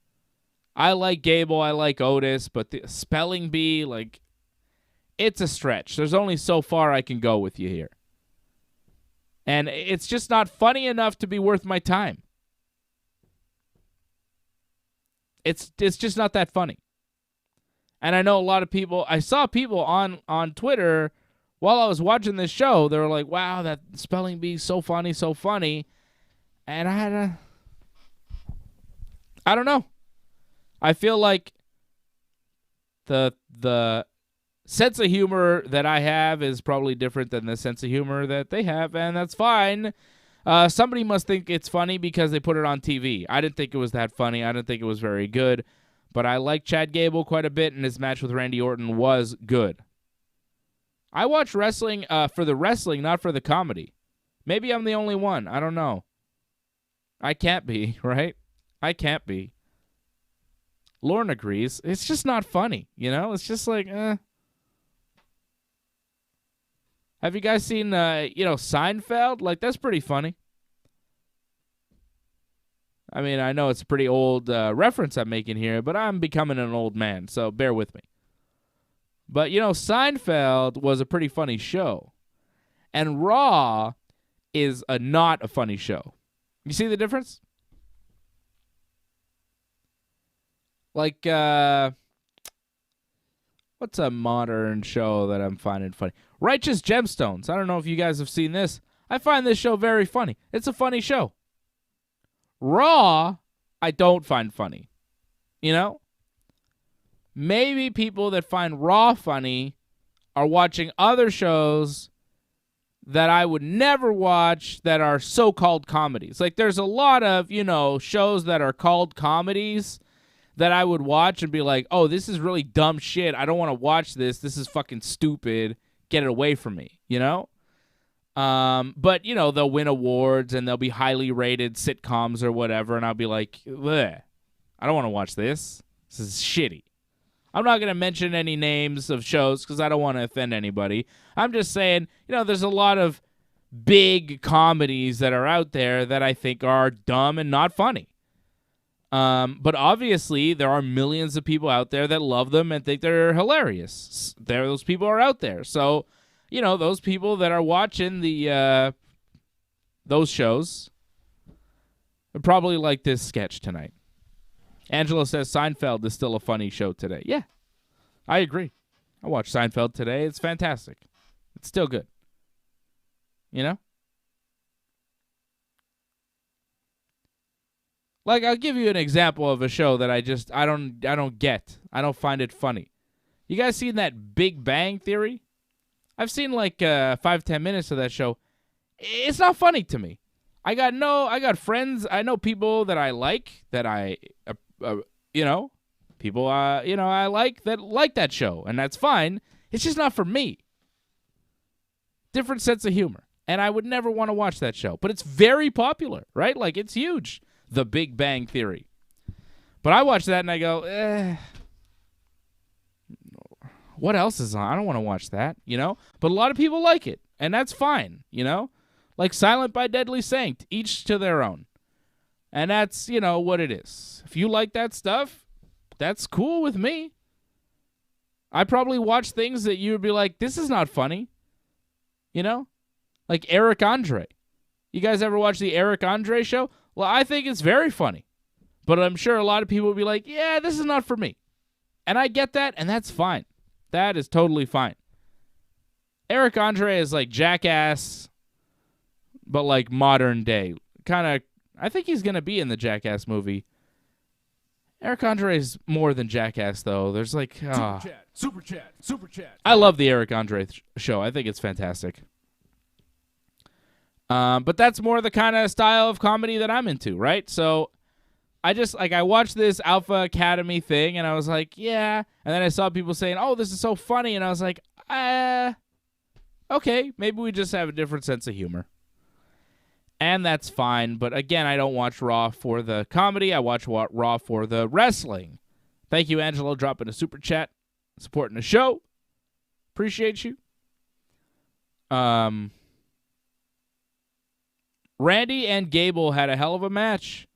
I like Gable. I like Otis. But the spelling bee, like, it's a stretch. There's only so far I can go with you here. And it's just not funny enough to be worth my time. It's just not that funny. And I know a lot of people, I saw people on Twitter while I was watching this show, they were like, wow, that spelling bee is so funny, so funny. And I don't know. I feel like the sense of humor that I have is probably different than the sense of humor that they have, and that's fine. Somebody must think it's funny because they put it on TV. I didn't think it was that funny. I didn't think it was very good. But I like Chad Gable quite a bit, and his match with Randy Orton was good. I watch wrestling for the wrestling, not for the comedy. Maybe I'm the only one. I don't know. I can't be, right? I can't be. Lauren agrees. It's just not funny, you know? It's just like, Have you guys seen, Seinfeld? Like, that's pretty funny. I mean, I know it's a pretty old reference I'm making here, but I'm becoming an old man, so bear with me. But, Seinfeld was a pretty funny show. And Raw is not a funny show. You see the difference? Like, what's a modern show that I'm finding funny? Righteous Gemstones. I don't know if you guys have seen this. I find this show very funny. It's a funny show. Raw, I don't find funny. Maybe people that find Raw funny are watching other shows that I would never watch that are so-called comedies. Like, there's a lot of, shows that are called comedies that I would watch and be like, oh, this is really dumb shit. I don't want to watch this. This is fucking stupid. Get it away from me, But, they'll win awards and they'll be highly rated sitcoms or whatever, and I'll be like, bleh, I don't want to watch this. This is shitty. I'm not going to mention any names of shows because I don't want to offend anybody. I'm just saying, there's a lot of big comedies that are out there that I think are dumb and not funny. But obviously, there are millions of people out there that love them and think they're hilarious. Those people are out there. So, those people that are watching those shows would probably like this sketch tonight. Angela says Seinfeld is still a funny show today. Yeah, I agree. I watched Seinfeld today. It's fantastic. It's still good. Like, I'll give you an example of a show that I don't get. I don't find it funny. You guys seen that Big Bang Theory? I've seen like 5-10 minutes of that show. It's not funny to me. I got friends. I know people that I like that people I like that show, and that's fine. It's just not for me. Different sense of humor, and I would never want to watch that show. But it's very popular, right? Like, it's huge. The Big Bang Theory. But I watch that and I go, what else is on? I don't want to watch that, But a lot of people like it, and that's fine, Like Silent by Deadly Saint, each to their own. And that's, what it is. If you like that stuff, that's cool with me. I probably watch things that you would be like, this is not funny. Like Eric Andre. You guys ever watch the Eric Andre show? Well, I think it's very funny. But I'm sure a lot of people will be like, yeah, this is not for me. And I get that, and that's fine. That is totally fine. Eric Andre is like Jackass, but like modern day. I think he's going to be in the Jackass movie. Eric Andre is more than Jackass, though. There's like... Super chat. I love the Eric Andre show. I think it's fantastic. But that's more the kind of style of comedy that I'm into, right? So I watched this Alpha Academy thing, and I was like, yeah. And then I saw people saying, oh, this is so funny. And I was like, okay, maybe we just have a different sense of humor. And that's fine. But again, I don't watch Raw for the comedy. I watch Raw for the wrestling. Thank you, Angelo, dropping a super chat, supporting the show. Appreciate you. Randy and Gable had a hell of a match.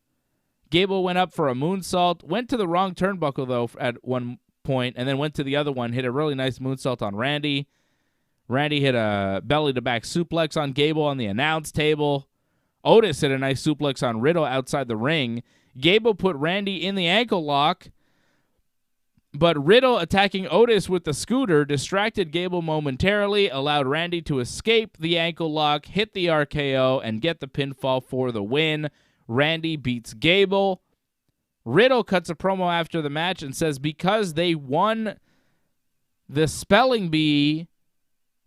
Gable went up for a moonsault, went to the wrong turnbuckle, though, at one point, and then went to the other one, hit a really nice moonsault on Randy. Randy hit a belly-to-back suplex on Gable on the announce table. Otis hit a nice suplex on Riddle outside the ring. Gable put Randy in the ankle lock, but Riddle attacking Otis with the scooter distracted Gable momentarily, allowed Randy to escape the ankle lock, hit the RKO, and get the pinfall for the win. Randy beats Gable. Riddle cuts a promo after the match and says because they won the spelling bee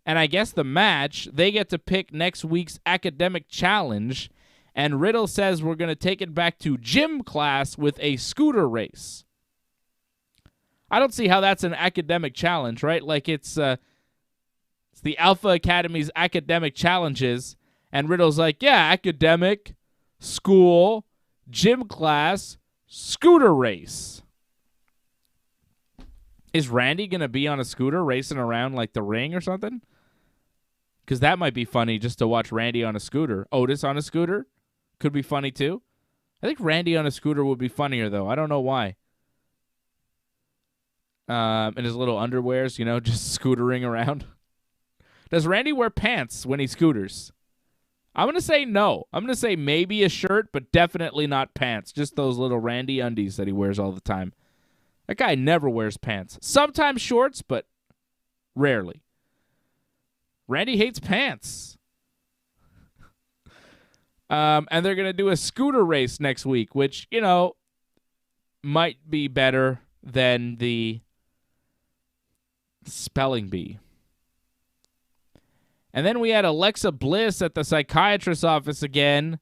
and I guess the match, they get to pick next week's academic challenge. And Riddle says we're going to take it back to gym class with a scooter race. I don't see how that's an academic challenge, right? Like it's the Alpha Academy's academic challenges, and Riddle's like, yeah, academic, school, gym class, scooter race. Is Randy going to be on a scooter racing around like the ring or something? Because that might be funny just to watch Randy on a scooter. Otis on a scooter could be funny too. I think Randy on a scooter would be funnier, though. I don't know why. In his little underwears, just scootering around. Does Randy wear pants when he scooters? I'm going to say no. I'm going to say maybe a shirt, but definitely not pants. Just those little Randy undies that he wears all the time. That guy never wears pants. Sometimes shorts, but rarely. Randy hates pants. And they're going to do a scooter race next week, which, might be better than the spelling bee. And then we had Alexa Bliss at the psychiatrist's office again.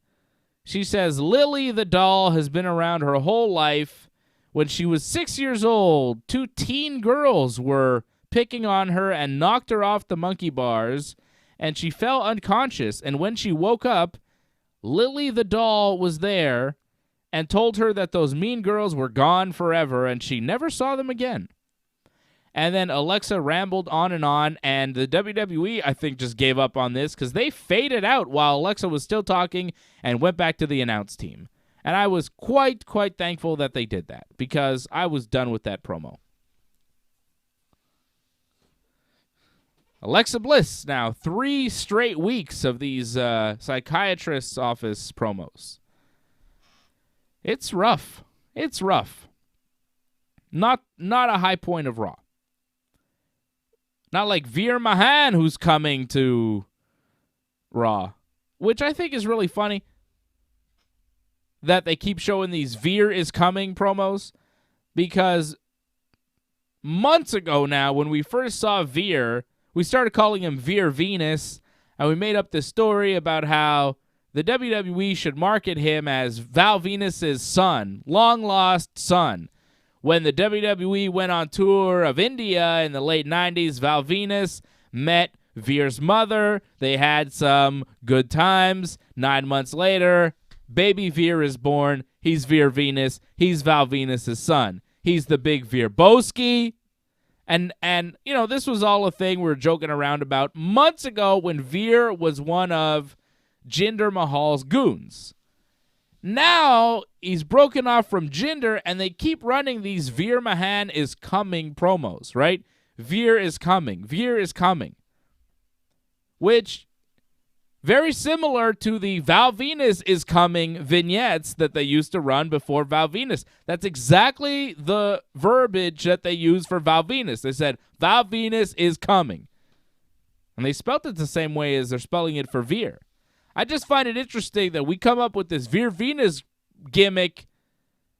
She says Lily the doll has been around her whole life. When she was 6 years old, 2 teen girls were picking on her and knocked her off the monkey bars, and she fell unconscious. And when she woke up, Lily the doll was there and told her that those mean girls were gone forever, and she never saw them again. And then Alexa rambled on, and the WWE, I think, just gave up on this because they faded out while Alexa was still talking and went back to the announce team. And I was quite thankful that they did that because I was done with that promo. Alexa Bliss, now 3 straight weeks of these psychiatrist's office promos. It's rough. It's rough. Not a high point of Raw. Not like Veer Mahan, who's coming to Raw, which I think is really funny that they keep showing these Veer is coming promos, because months ago now, when we first saw Veer, we started calling him Veer Venus, and we made up this story about how the WWE should market him as Val Venus's son, long-lost son. When the WWE went on tour of India in the late 90s, Val Venus met Veer's mother. They had some good times. 9 months later, baby Veer is born. He's Veer Venus. He's Val Venus's son. He's the big Veer Boski. And you know, this was all a thing we were joking around about months ago when Veer was one of Jinder Mahal's goons. Now he's broken off from Jinder, and they keep running these Veer Mahan is coming promos, right? Veer is coming. Veer is coming. Which, very similar to the Val Venus is coming vignettes that they used to run before Val Venus. That's exactly the verbiage that they used for Val Venus. They said, Val Venus is coming. And they spelt it the same way as they're spelling it for Veer. I just find it interesting that we come up with this Veer Venus gimmick,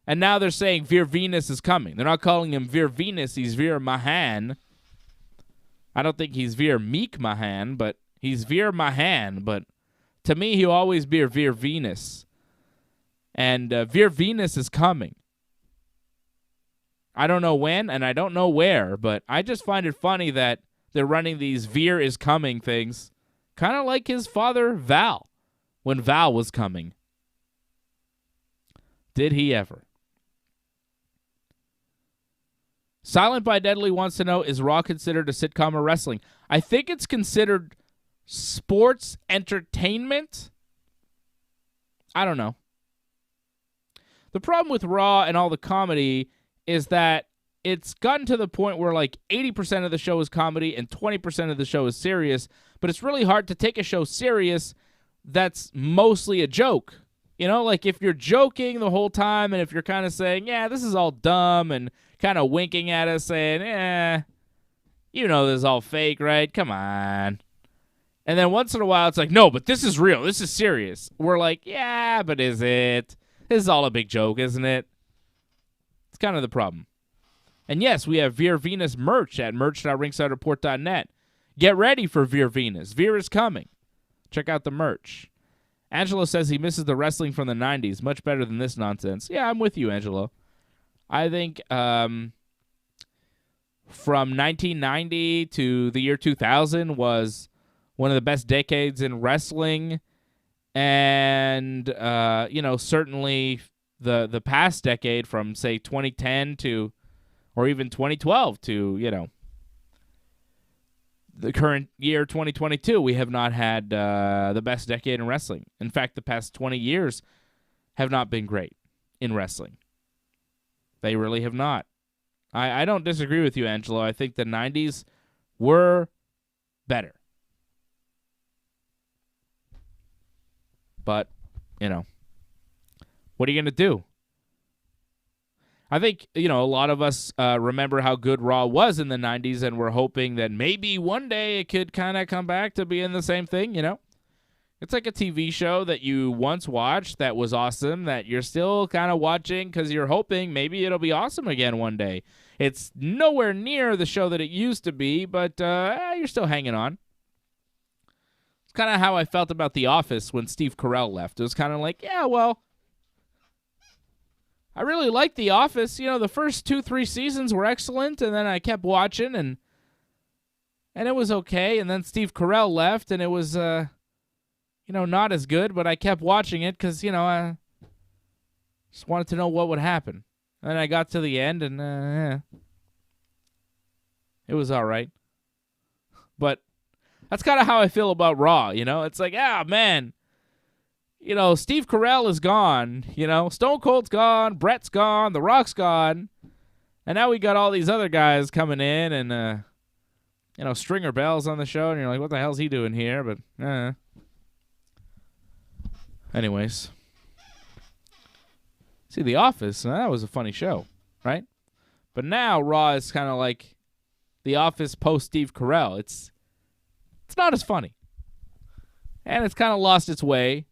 and now they're saying Veer Venus is coming. They're not calling him Veer Venus. He's Veer Mahan. I don't think he's Veer Meek Mahan, but he's Veer Mahan. But to me, he'll always be Veer Venus. And Veer Venus is coming. I don't know when, and I don't know where, but I just find it funny that they're running these Veer is coming things. Kind of like his father, Val, when Val was coming. Did he ever? Silent by Deadly wants to know, is Raw considered a sitcom or wrestling? I think it's considered sports entertainment. I don't know. The problem with Raw and all the comedy is that it's gotten to the point where like 80% of the show is comedy and 20% of the show is serious, but it's really hard to take a show serious that's mostly a joke. You know, like if you're joking the whole time and if you're kind of saying, yeah, this is all dumb, and kind of winking at us saying, you know this is all fake, right? Come on. And then once in a while it's like, no, but this is real. This is serious. We're like, yeah, but is it? This is all a big joke, isn't it? It's kind of the problem. And yes, we have Veer Venus merch at merch.ringsidereport.net. Get ready for Veer Venus. Veer is coming. Check out the merch. Angelo says he misses the wrestling from the 90s. Much better than this nonsense. Yeah, I'm with you, Angelo. I think from 1990 to the year 2000 was one of the best decades in wrestling. And, certainly the past decade from, say, 2010 to, or even 2012 to, the current year, 2022, we have not had the best decade in wrestling. In fact, the past 20 years have not been great in wrestling. They really have not. I don't disagree with you, Angelo. I think the 90s were better. But, what are you going to do? I think, a lot of us remember how good Raw was in the 90s, and we're hoping that maybe one day it could kind of come back to being the same thing, It's like a TV show that you once watched that was awesome, that you're still kind of watching because you're hoping maybe it'll be awesome again one day. It's nowhere near the show that it used to be, but you're still hanging on. kind of how I felt about The Office when Steve Carell left. It was kind of like, yeah, well, I really liked The Office. You know, the first 2-3 seasons were excellent, and then I kept watching, and it was okay. And then Steve Carell left, and it was, not as good, but I kept watching it because, I just wanted to know what would happen. And then I got to the end, and it was all right. But that's kind of how I feel about Raw, It's like, man, Steve Carell is gone, Stone Cold's gone, Brett's gone, The Rock's gone, and now we got all these other guys coming in, and, Stringer Bell's on the show, and you're like, what the hell's he doing here? But, anyways. See, The Office, that was a funny show, right? But now Raw is kind of like The Office post Steve Carell. It's not as funny. And it's kind of lost its way.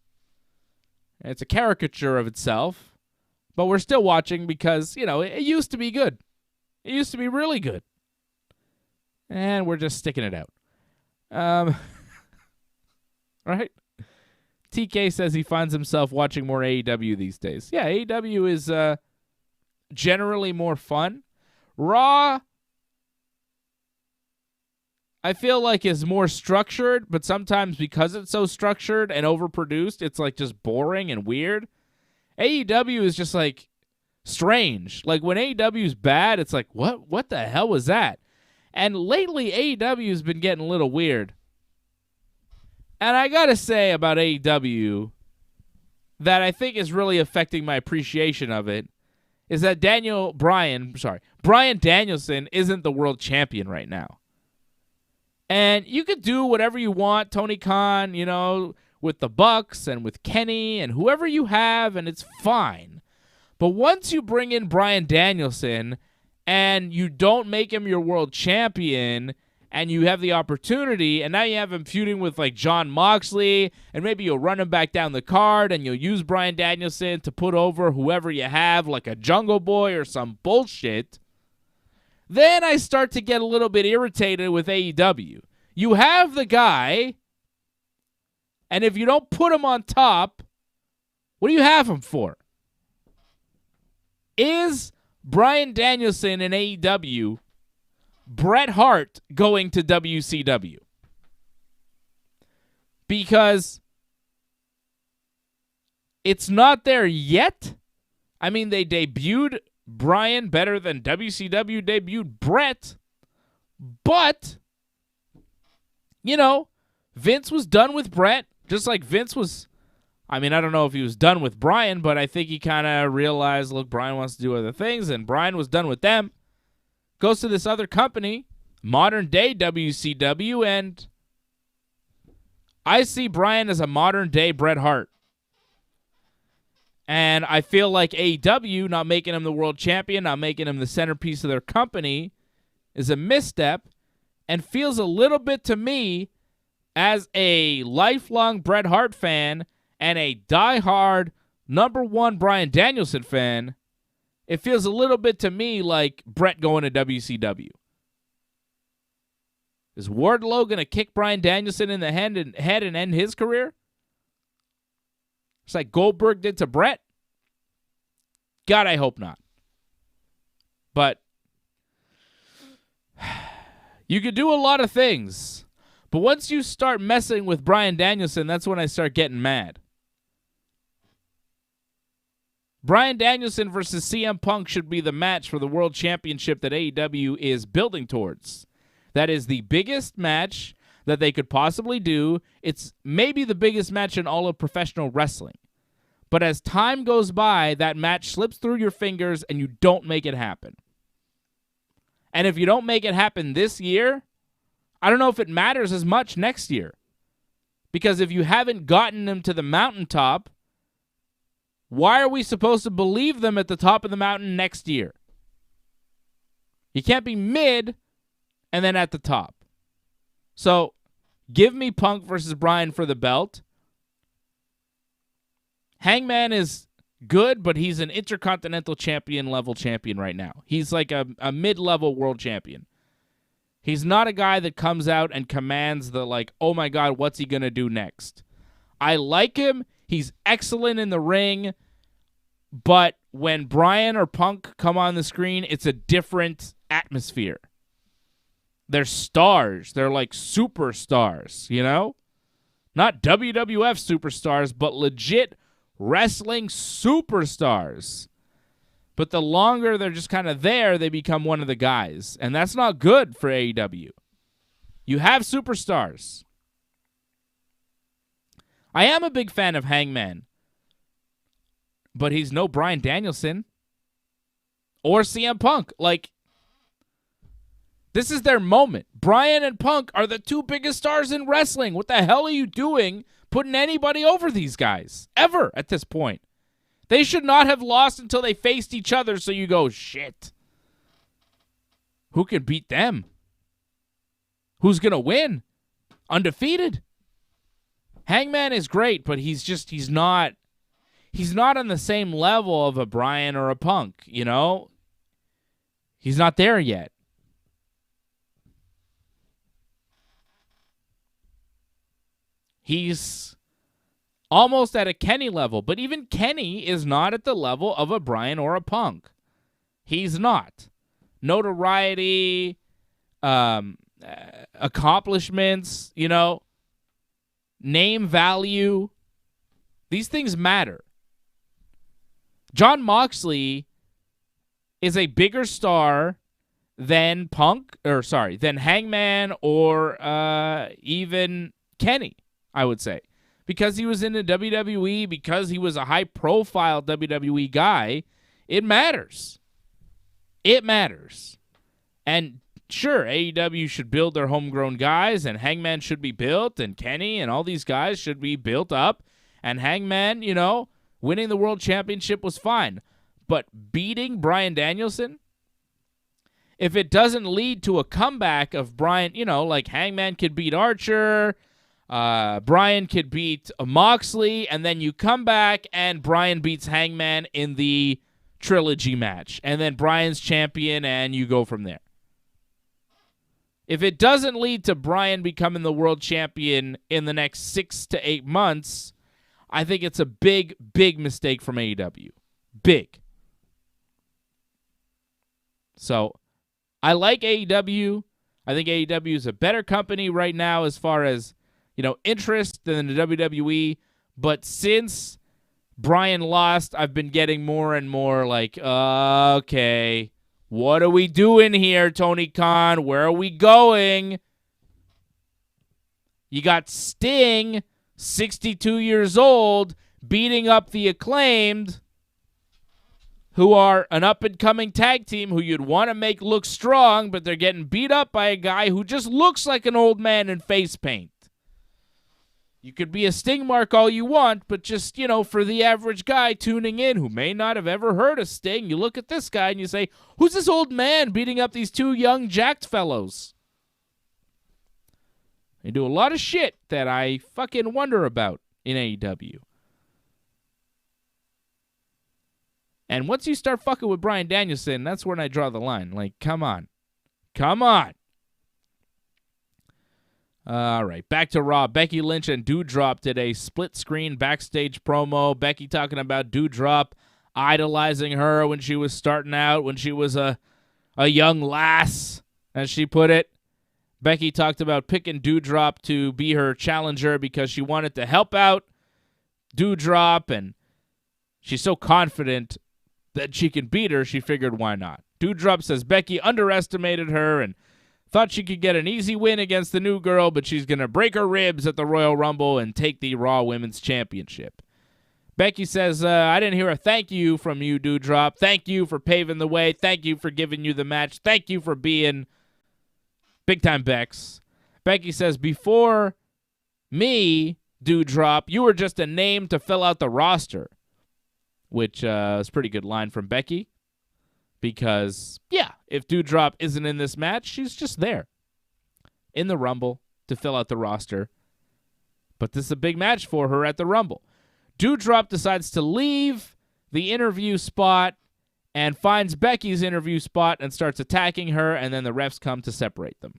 It's a caricature of itself. But we're still watching because, it used to be good. It used to be really good. And we're just sticking it out. Right? TK says he finds himself watching more AEW these days. Yeah, AEW is generally more fun. Raw, I feel like, is more structured, but sometimes because it's so structured and overproduced, it's like just boring and weird. AEW is just like strange. Like when AEW is bad, it's like, what the hell was that? And lately, AEW has been getting a little weird. And I got to say about AEW that I think is really affecting my appreciation of it is that Bryan Danielson isn't the world champion right now. And you could do whatever you want, Tony Khan, with the Bucks and with Kenny and whoever you have, and it's fine. But once you bring in Bryan Danielson and you don't make him your world champion, and you have the opportunity, and now you have him feuding with, like, Jon Moxley, and maybe you'll run him back down the card, and you'll use Bryan Danielson to put over whoever you have, like a Jungle Boy or some bullshit, then I start to get a little bit irritated with AEW. You have the guy, and if you don't put him on top, what do you have him for? Is Bryan Danielson in AEW Bret Hart going to WCW? Because it's not there yet. I mean, they debuted Bryan better than WCW debuted Bret. But, Vince was done with Bret, just like Vince was. I mean, I don't know if he was done with Bryan, but I think he kind of realized, look, Bryan wants to do other things, and Bryan was done with them. Goes to this other company, modern-day WCW, and I see Bryan as a modern-day Bret Hart. And I feel like AEW, not making him the world champion, not making him the centerpiece of their company, is a misstep, and feels a little bit to me, as a lifelong Bret Hart fan and a diehard #1 Bryan Danielson fan, it feels a little bit to me like Bret going to WCW. Is Wardlow going to kick Bryan Danielson in the head and end his career? It's like Goldberg did to Bret? God, I hope not. But you could do a lot of things. But once you start messing with Bryan Danielson, that's when I start getting mad. Bryan Danielson versus CM Punk should be the match for the World Championship that AEW is building towards. That is the biggest match that they could possibly do. It's maybe the biggest match in all of professional wrestling. But as time goes by, that match slips through your fingers and you don't make it happen. And if you don't make it happen this year, I don't know if it matters as much next year. Because if you haven't gotten them to the mountaintop, why are we supposed to believe them at the top of the mountain next year? You can't be mid and then at the top. So, give me Punk versus Bryan for the belt. Hangman is good, but he's an Intercontinental Champion level champion right now. He's like a mid-level world champion. He's not a guy that comes out and commands the, like, oh my God, what's he going to do next? I like him. He's excellent in the ring. But when Bryan or Punk come on the screen, it's a different atmosphere. They're stars. They're like superstars, you know? Not WWF superstars, but legit wrestling superstars. But the longer they're just kind of there, they become one of the guys. And that's not good for AEW. You have superstars. I am a big fan of Hangman. But he's no Bryan Danielson. Or CM Punk. Like, this is their moment. Bryan and Punk are the two biggest stars in wrestling. What the hell are you doing putting anybody over these guys? Ever at this point. They should not have lost until they faced each other, so you go, shit. Who can beat them? Who's going to win? Undefeated. Hangman is great, but he's not on the same level of a Bryan or a Punk, you know? He's not there yet. He's almost at a Kenny level, but even Kenny is not at the level of a Bryan or a Punk. He's not. Notoriety, accomplishments, you know, name value. These things matter. Jon Moxley is a bigger star than than Hangman or even Kenny, I would say. Because he was in the WWE, because he was a high-profile WWE guy, it matters. It matters. And sure, AEW should build their homegrown guys, and Hangman should be built, and Kenny and all these guys should be built up. And Hangman, you know, winning the World Championship was fine. But beating Bryan Danielson, if it doesn't lead to a comeback of Bryan, you know, like Hangman could beat Archer, Bryan could beat Moxley, and then you come back and Bryan beats Hangman in the trilogy match. And then Bryan's champion, and you go from there. If it doesn't lead to Bryan becoming the world champion in the next 6 to 8 months, I think it's a big, big mistake from AEW. Big. So, I like AEW. I think AEW is a better company right now as far as, you know, interest than the WWE. But since Bryan lost, I've been getting more and more like, okay, what are we doing here, Tony Khan? Where are we going? You got Sting, 62 years old, beating up the Acclaimed, who are an up-and-coming tag team who you'd want to make look strong, but they're getting beat up by a guy who just looks like an old man in face paint. You could be a Sting mark all you want, but just, you know, for the average guy tuning in who may not have ever heard of Sting, you look at this guy and you say, who's this old man beating up these two young jacked fellows? They do a lot of shit that I fucking wonder about in AEW. And once you start fucking with Bryan Danielson, that's when I draw the line. Like, come on. Come on. All right, back to Raw. Becky Lynch and Doudrop did a split-screen backstage promo. Becky talking about Doudrop idolizing her when she was starting out, when she was a young lass, as she put it. Becky talked about picking Doudrop to be her challenger because she wanted to help out Doudrop, and she's so confident that she can beat her, she figured why not. Doudrop says Becky underestimated her and thought she could get an easy win against the new girl, but she's going to break her ribs at the Royal Rumble and take the Raw Women's Championship. Becky says, I didn't hear a thank you from you, Doudrop. Thank you for paving the way. Thank you for giving you the match. Thank you for being big-time Bex. Becky says, before me, Doudrop, you were just a name to fill out the roster, which is a pretty good line from Becky. Because, yeah, if Doudrop isn't in this match, she's just there in the Rumble to fill out the roster. But this is a big match for her at the Rumble. Doudrop decides to leave the interview spot and finds Becky's interview spot and starts attacking her, and then the refs come to separate them.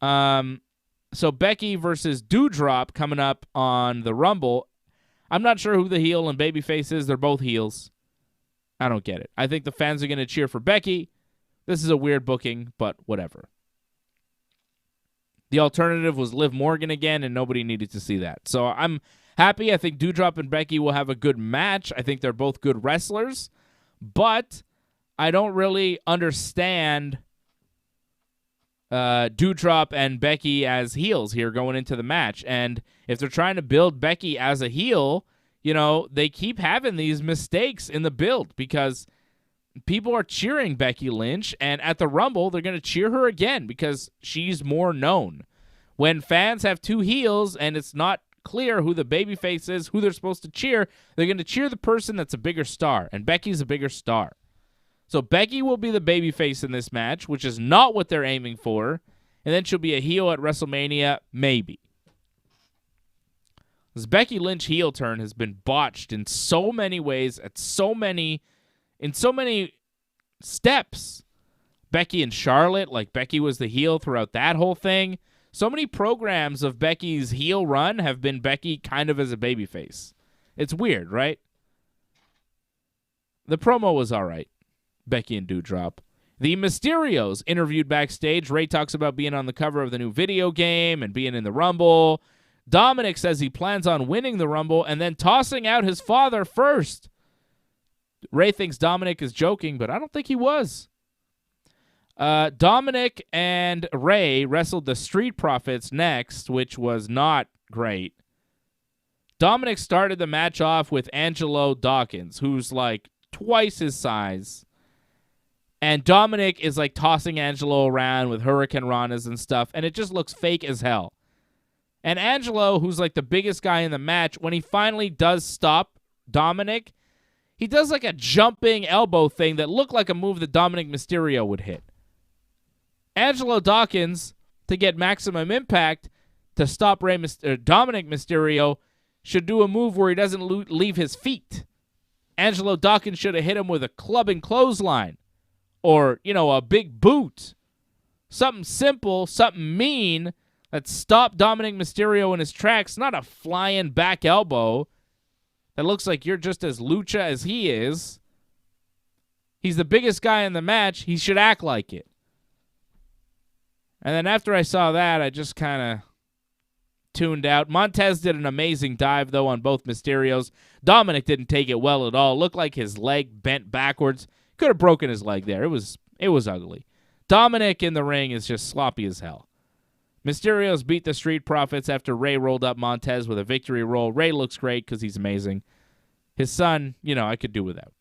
So Becky versus Doudrop coming up on the Rumble. I'm not sure who the heel and babyface is. They're both heels. I don't get it. I think the fans are going to cheer for Becky. This is a weird booking, but whatever. The alternative was Liv Morgan again, and nobody needed to see that. So I'm happy. I think Doudrop and Becky will have a good match. I think they're both good wrestlers, but I don't really understand Doudrop and Becky as heels here going into the match. And if they're trying to build Becky as a heel, you know, they keep having these mistakes in the build because people are cheering Becky Lynch, and at the Rumble, they're going to cheer her again because she's more known. When fans have two heels and it's not clear who the babyface is, who they're supposed to cheer, they're going to cheer the person that's a bigger star, and Becky's a bigger star. So Becky will be the babyface in this match, which is not what they're aiming for, and then she'll be a heel at WrestleMania, maybe. This Becky Lynch heel turn has been botched in so many ways, in so many steps. Becky and Charlotte, like Becky was the heel throughout that whole thing. So many programs of Becky's heel run have been Becky kind of as a babyface. It's weird, right? The promo was all right. Becky and Doudrop. The Mysterios interviewed backstage. Ray talks about being on the cover of the new video game and being in the Rumble. Dominic says he plans on winning the Rumble and then tossing out his father first. Ray thinks Dominic is joking, but I don't think he was. Dominic and Ray wrestled the Street Profits next, which was not great. Dominic started the match off with Angelo Dawkins, who's like twice his size. And Dominic is like tossing Angelo around with Hurricane Ranas and stuff, and it just looks fake as hell. And Angelo, who's like the biggest guy in the match, when he finally does stop Dominic, he does like a jumping elbow thing that looked like a move that Dominic Mysterio would hit. Angelo Dawkins, to get maximum impact, to stop Dominic Mysterio, should do a move where he doesn't leave his feet. Angelo Dawkins should have hit him with a clubbing clothesline. Or, you know, a big boot. Something simple, something mean that stopped Dominic Mysterio in his tracks, not a flying back elbow that looks like you're just as lucha as he is. He's the biggest guy in the match. He should act like it. And then after I saw that, I just kind of tuned out. Montez did an amazing dive, though, on both Mysterios. Dominic didn't take it well at all. Looked like his leg bent backwards. Could have broken his leg there. It was ugly. Dominic in the ring is just sloppy as hell. Mysterios beat the Street Profits after Ray rolled up Montez with a victory roll. Ray looks great because he's amazing. His son, you know, I could do without.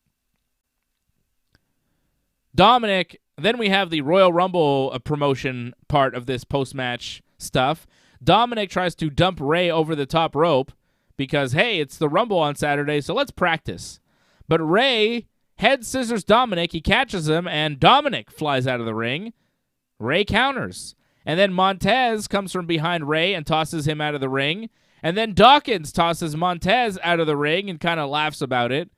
Dominic, then we have the Royal Rumble promotion part of this post-match stuff. Dominic tries to dump Ray over the top rope because, hey, it's the Rumble on Saturday, so let's practice. But Ray head scissors Dominic. He catches him, and Dominic flies out of the ring. Ray counters. And then Montez comes from behind Ray and tosses him out of the ring. And then Dawkins tosses Montez out of the ring and kind of laughs about it.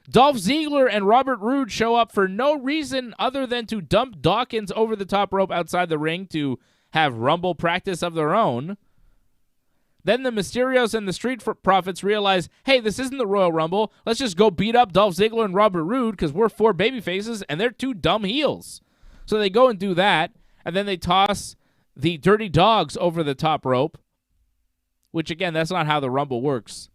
Dolph Ziggler and Robert Roode show up for no reason other than to dump Dawkins over the top rope outside the ring to have Rumble practice of their own. Then the Mysterios and the Street Profits realize, hey, this isn't the Royal Rumble. Let's just go beat up Dolph Ziggler and Robert Roode because we're four babyfaces and they're two dumb heels. So they go and do that, and then they toss the Dirty Dogs over the top rope, which, again, that's not how the Rumble works.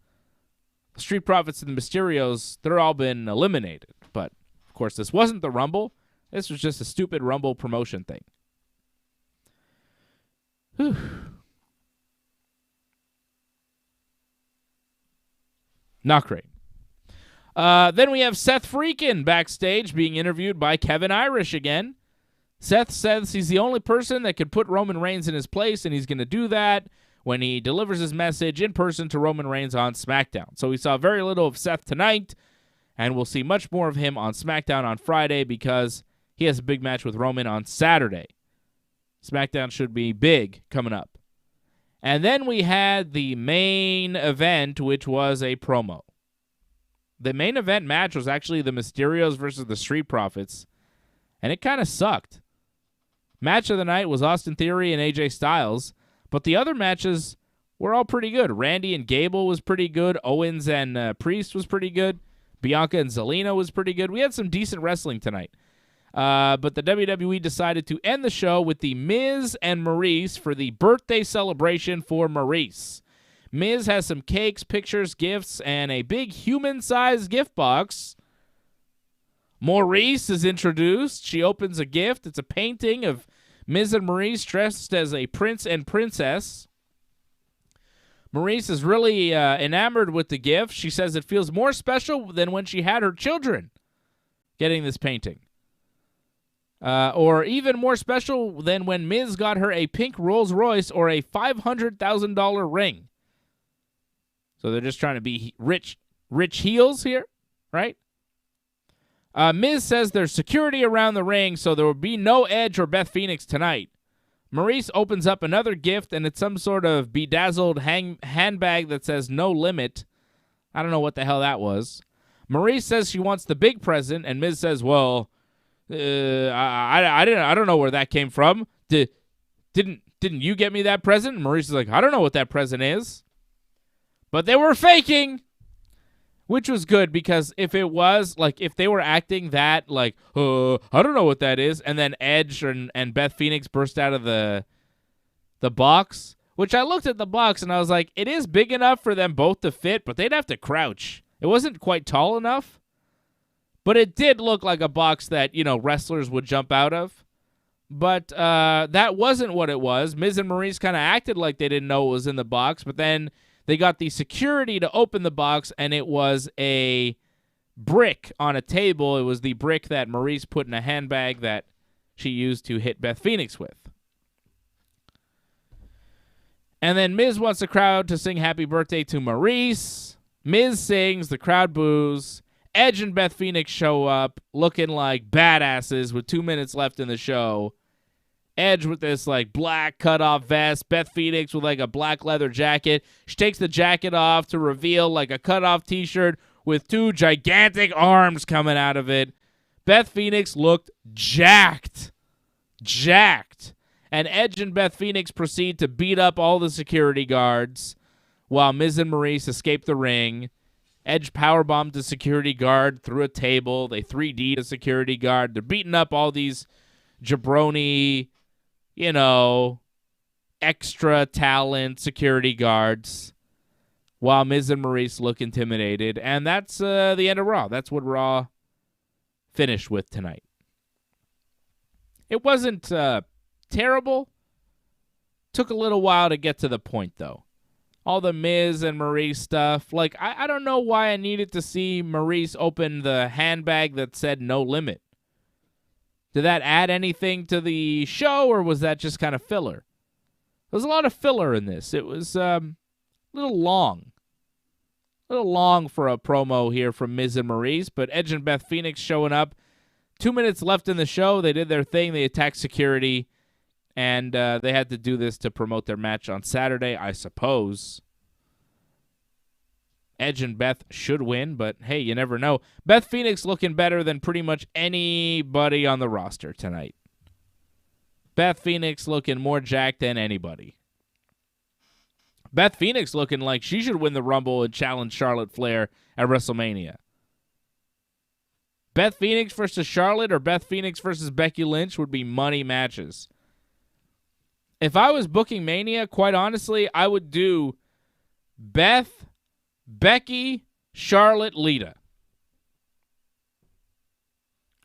The Street Profits and the Mysterios, they're all been eliminated. But, of course, this wasn't the Rumble. This was just a stupid Rumble promotion thing. Whew. Not great. Then we have Seth Freakin backstage being interviewed by Kevin Irish again. Seth says he's the only person that could put Roman Reigns in his place, and he's going to do that when he delivers his message in person to Roman Reigns on SmackDown. So we saw very little of Seth tonight, and we'll see much more of him on SmackDown on Friday because he has a big match with Roman on Saturday. SmackDown should be big coming up. And then we had the main event, which was a promo. The main event match was actually the Mysterios versus the Street Profits, and it kind of sucked. Match of the night was Austin Theory and AJ Styles, but the other matches were all pretty good. Randy and Gable was pretty good. Owens and Priest was pretty good. Bianca and Zelina was pretty good. We had some decent wrestling tonight. But the WWE decided to end the show with the Miz and Maurice for the birthday celebration for Maurice. Miz has some cakes, pictures, gifts, and a big human-sized gift box. Maurice is introduced. She opens a gift. It's a painting of Miz and Maurice dressed as a prince and princess. Maurice is really enamored with the gift. She says it feels more special than when she had her children getting this painting. Or even more special than when Miz got her a pink Rolls Royce or a $500,000 ring. So they're just trying to be rich heels here, right? Miz says there's security around the ring, so there will be no Edge or Beth Phoenix tonight. Maurice opens up another gift, and it's some sort of bedazzled handbag that says no limit. I don't know what the hell that was. Maurice says she wants the big present, and Miz says, well, I don't know where that came from. Didn't you get me that present? And Maurice is like, I don't know what that present is. But they were faking, which was good because if it was, like, if they were acting that, like, I don't know what that is, and then Edge and Beth Phoenix burst out of the box, which I looked at the box and I was like, it is big enough for them both to fit, but they'd have to crouch. It wasn't quite tall enough, but it did look like a box that, you know, wrestlers would jump out of. But that wasn't what it was. Miz and Maurice kind of acted like they didn't know what was in the box, but then they got the security to open the box, and it was a brick on a table. It was the brick that Maurice put in a handbag that she used to hit Beth Phoenix with. And then Miz wants the crowd to sing happy birthday to Maurice. Miz sings, the crowd boos. Edge and Beth Phoenix show up looking like badasses with 2 minutes left in the show. Edge with this, like, black cutoff vest. Beth Phoenix with, like, a black leather jacket. She takes the jacket off to reveal, like, a cutoff t-shirt with two gigantic arms coming out of it. Beth Phoenix looked jacked. Jacked. And Edge and Beth Phoenix proceed to beat up all the security guards while Miz and Maurice escape the ring. Edge powerbombed the security guard through a table. They 3D'd a security guard. They're beating up all these jabroni, you know, extra talent security guards while Miz and Maurice look intimidated. And that's the end of Raw. That's what Raw finished with tonight. It wasn't terrible. Took a little while to get to the point, though. All the Miz and Maurice stuff. Like, I don't know why I needed to see Maurice open the handbag that said no limit. Did that add anything to the show, or was that just kind of filler? There was a lot of filler in this. It was a little long. A little long for a promo here from Miz and Maurice, but Edge and Beth Phoenix showing up. 2 minutes left in the show. They did their thing. They attacked security, and they had to do this to promote their match on Saturday, I suppose. Edge and Beth should win, but hey, you never know. Beth Phoenix looking better than pretty much anybody on the roster tonight. Beth Phoenix looking more jacked than anybody. Beth Phoenix looking like she should win the Rumble and challenge Charlotte Flair at WrestleMania. Beth Phoenix versus Charlotte or Beth Phoenix versus Becky Lynch would be money matches. If I was booking Mania, quite honestly, I would do Beth, Becky, Charlotte, Lita.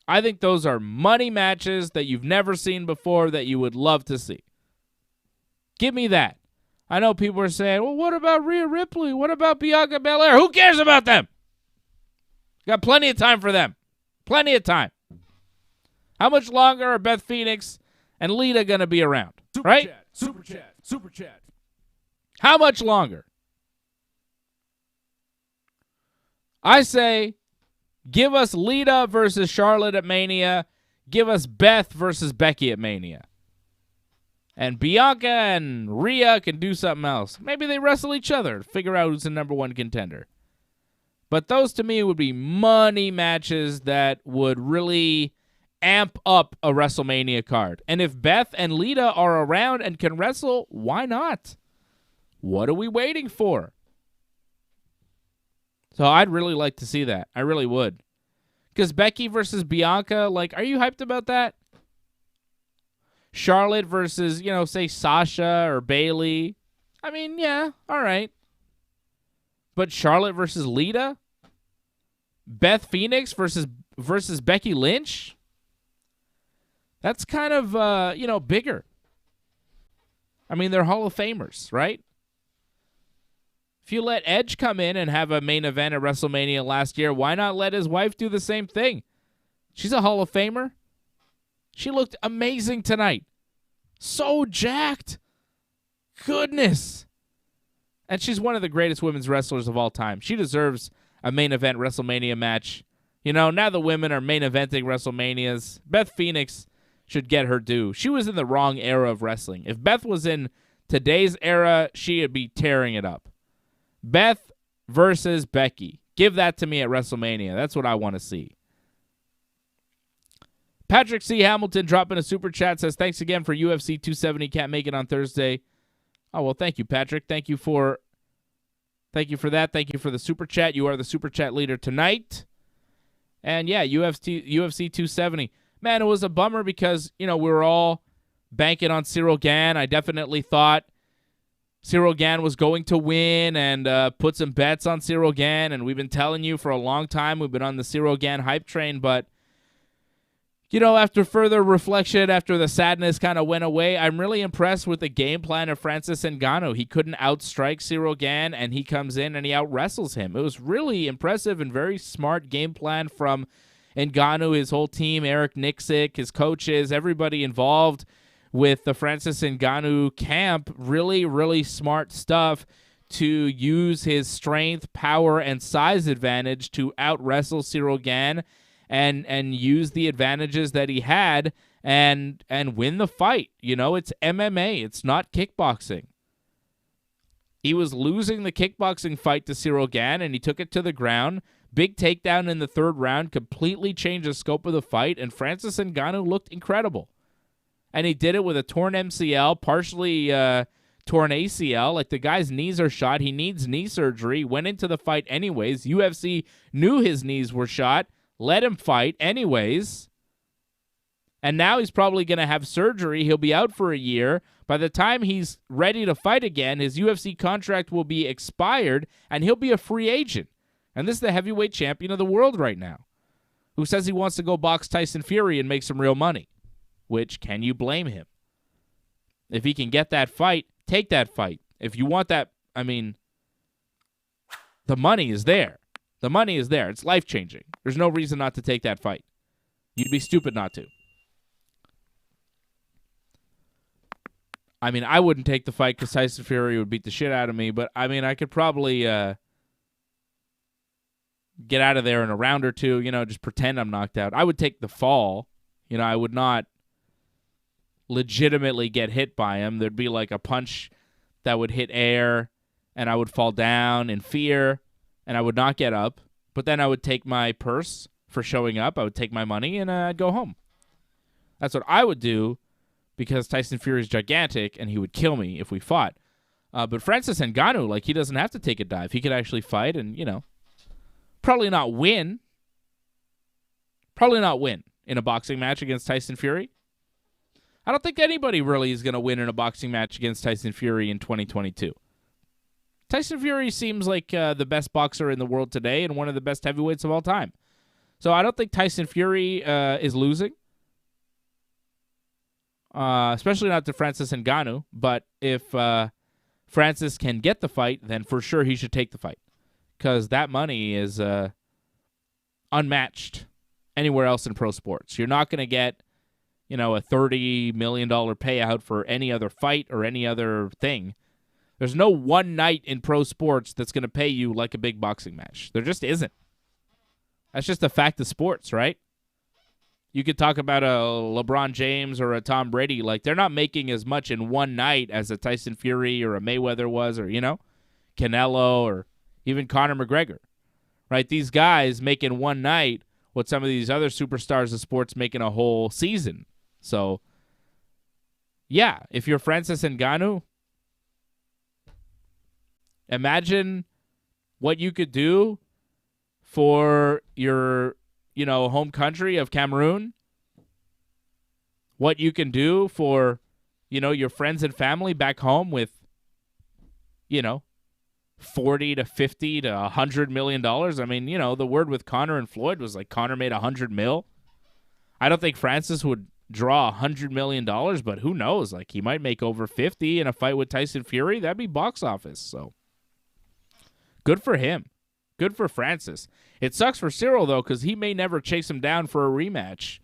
I think those are money matches that you've never seen before that you would love to see. Give me that. I know people are saying, well, what about Rhea Ripley? What about Bianca Belair? Who cares about them? Got plenty of time for them. Plenty of time. How much longer are Beth Phoenix and Lita going to be around? Super right? Chat, super chat, super chat. How much longer? I say, give us Lita versus Charlotte at Mania. Give us Beth versus Becky at Mania. And Bianca and Rhea can do something else. Maybe they wrestle each other to figure out who's the number one contender. But those to me would be money matches that would really amp up a WrestleMania card. And if Beth and Lita are around and can wrestle, why not? What are we waiting for? So I'd really like to see that. I really would. Because Becky versus Bianca, like, are you hyped about that? Charlotte versus, say Sasha or Bayley. I mean, yeah, all right. But Charlotte versus Lita? Beth Phoenix versus Becky Lynch? That's kind of, bigger. I mean, they're Hall of Famers, right? If you let Edge come in and have a main event at WrestleMania last year, why not let his wife do the same thing? She's a Hall of Famer. She looked amazing tonight. So jacked. Goodness. And she's one of the greatest women's wrestlers of all time. She deserves a main event WrestleMania match. Now the women are main eventing WrestleManias. Beth Phoenix should get her due. She was in the wrong era of wrestling. If Beth was in today's era, she would be tearing it up. Beth versus Becky. Give that to me at WrestleMania. That's what I want to see. Patrick C. Hamilton dropping a super chat, says, thanks again for UFC 270. Can't make it on Thursday. Oh, well, thank you, Patrick. Thank you for that. Thank you for the super chat. You are the super chat leader tonight. And yeah, UFC 270. Man, it was a bummer because, we were all banking on Cyril Gane. I definitely thought Cyril Gane was going to win and put some bets on Cyril Gane. And we've been telling you for a long time, we've been on the Cyril Gane hype train. But, after further reflection, after the sadness kind of went away, I'm really impressed with the game plan of Francis Ngannou. He couldn't outstrike Cyril Gane, and he comes in and he out-wrestles him. It was really impressive and very smart game plan from Ngannou, his whole team, Eric Nixick, his coaches, everybody involved with the Francis Ngannou camp. Really, really smart stuff to use his strength, power, and size advantage to out-wrestle Cyril Gane and use the advantages that he had and win the fight. It's MMA. It's not kickboxing. He was losing the kickboxing fight to Cyril Gane, and he took it to the ground. Big takedown in the third round, completely changed the scope of the fight, and Francis Ngannou looked incredible. And he did it with a torn MCL, partially torn ACL. Like, the guy's knees are shot. He needs knee surgery. Went into the fight anyways. UFC knew his knees were shot. Let him fight anyways. And now he's probably going to have surgery. He'll be out for a year. By the time he's ready to fight again, his UFC contract will be expired, and he'll be a free agent. And this is the heavyweight champion of the world right now, who says he wants to go box Tyson Fury and make some real money. Which, can you blame him? If he can get that fight, take that fight. If you want that, the money is there. The money is there. It's life-changing. There's no reason not to take that fight. You'd be stupid not to. I wouldn't take the fight because Tyson Fury would beat the shit out of me, but, I could probably get out of there in a round or two, just pretend I'm knocked out. I would take the fall. I would not legitimately get hit by him. There'd be like a punch that would hit air, and I would fall down in fear, and I would not get up. But then I would take my purse for showing up. I would take my money, and I'd go home. That's what I would do because Tyson Fury is gigantic, and he would kill me if we fought. But Francis Ngannou, he doesn't have to take a dive. He could actually fight and, probably not win. Probably not win in a boxing match against Tyson Fury. I don't think anybody really is going to win in a boxing match against Tyson Fury in 2022. Tyson Fury seems like the best boxer in the world today and one of the best heavyweights of all time. So I don't think Tyson Fury is losing, especially not to Francis Ngannou. But if Francis can get the fight, then for sure he should take the fight because that money is unmatched anywhere else in pro sports. You're not going to get a $30 million payout for any other fight or any other thing. There's no one night in pro sports that's going to pay you like a big boxing match. There just isn't. That's just a fact of sports, right? You could talk about a LeBron James or a Tom Brady. They're not making as much in one night as a Tyson Fury or a Mayweather was or, Canelo or even Conor McGregor, right? These guys make in one night what some of these other superstars of sports make in a whole season. So, yeah, if you're Francis Ngannou, imagine what you could do for your, home country of Cameroon. What you can do for, your friends and family back home with, 40 to 50 to $100 million. I mean, the word with Conor and Floyd was like Conor made $100 million. I don't think Francis would draw $100 million, but who knows? Like, he might make over 50 in a fight with Tyson Fury. That'd be box office. So good for him. Good for Francis. It sucks for Cyril, though, because he may never chase him down for a rematch.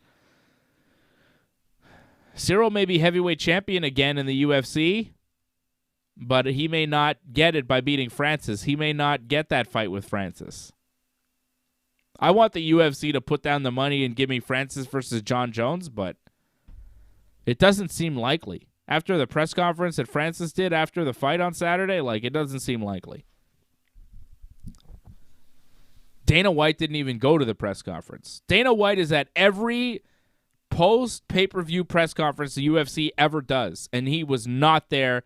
Cyril may be heavyweight champion again in the UFC, but he may not get it by beating Francis. He may not get that fight with Francis. I want the UFC to put down the money and give me Francis versus John Jones, but it doesn't seem likely. After the press conference that Francis did after the fight on Saturday, it doesn't seem likely. Dana White didn't even go to the press conference. Dana White is at every post-pay-per-view press conference the UFC ever does, and he was not there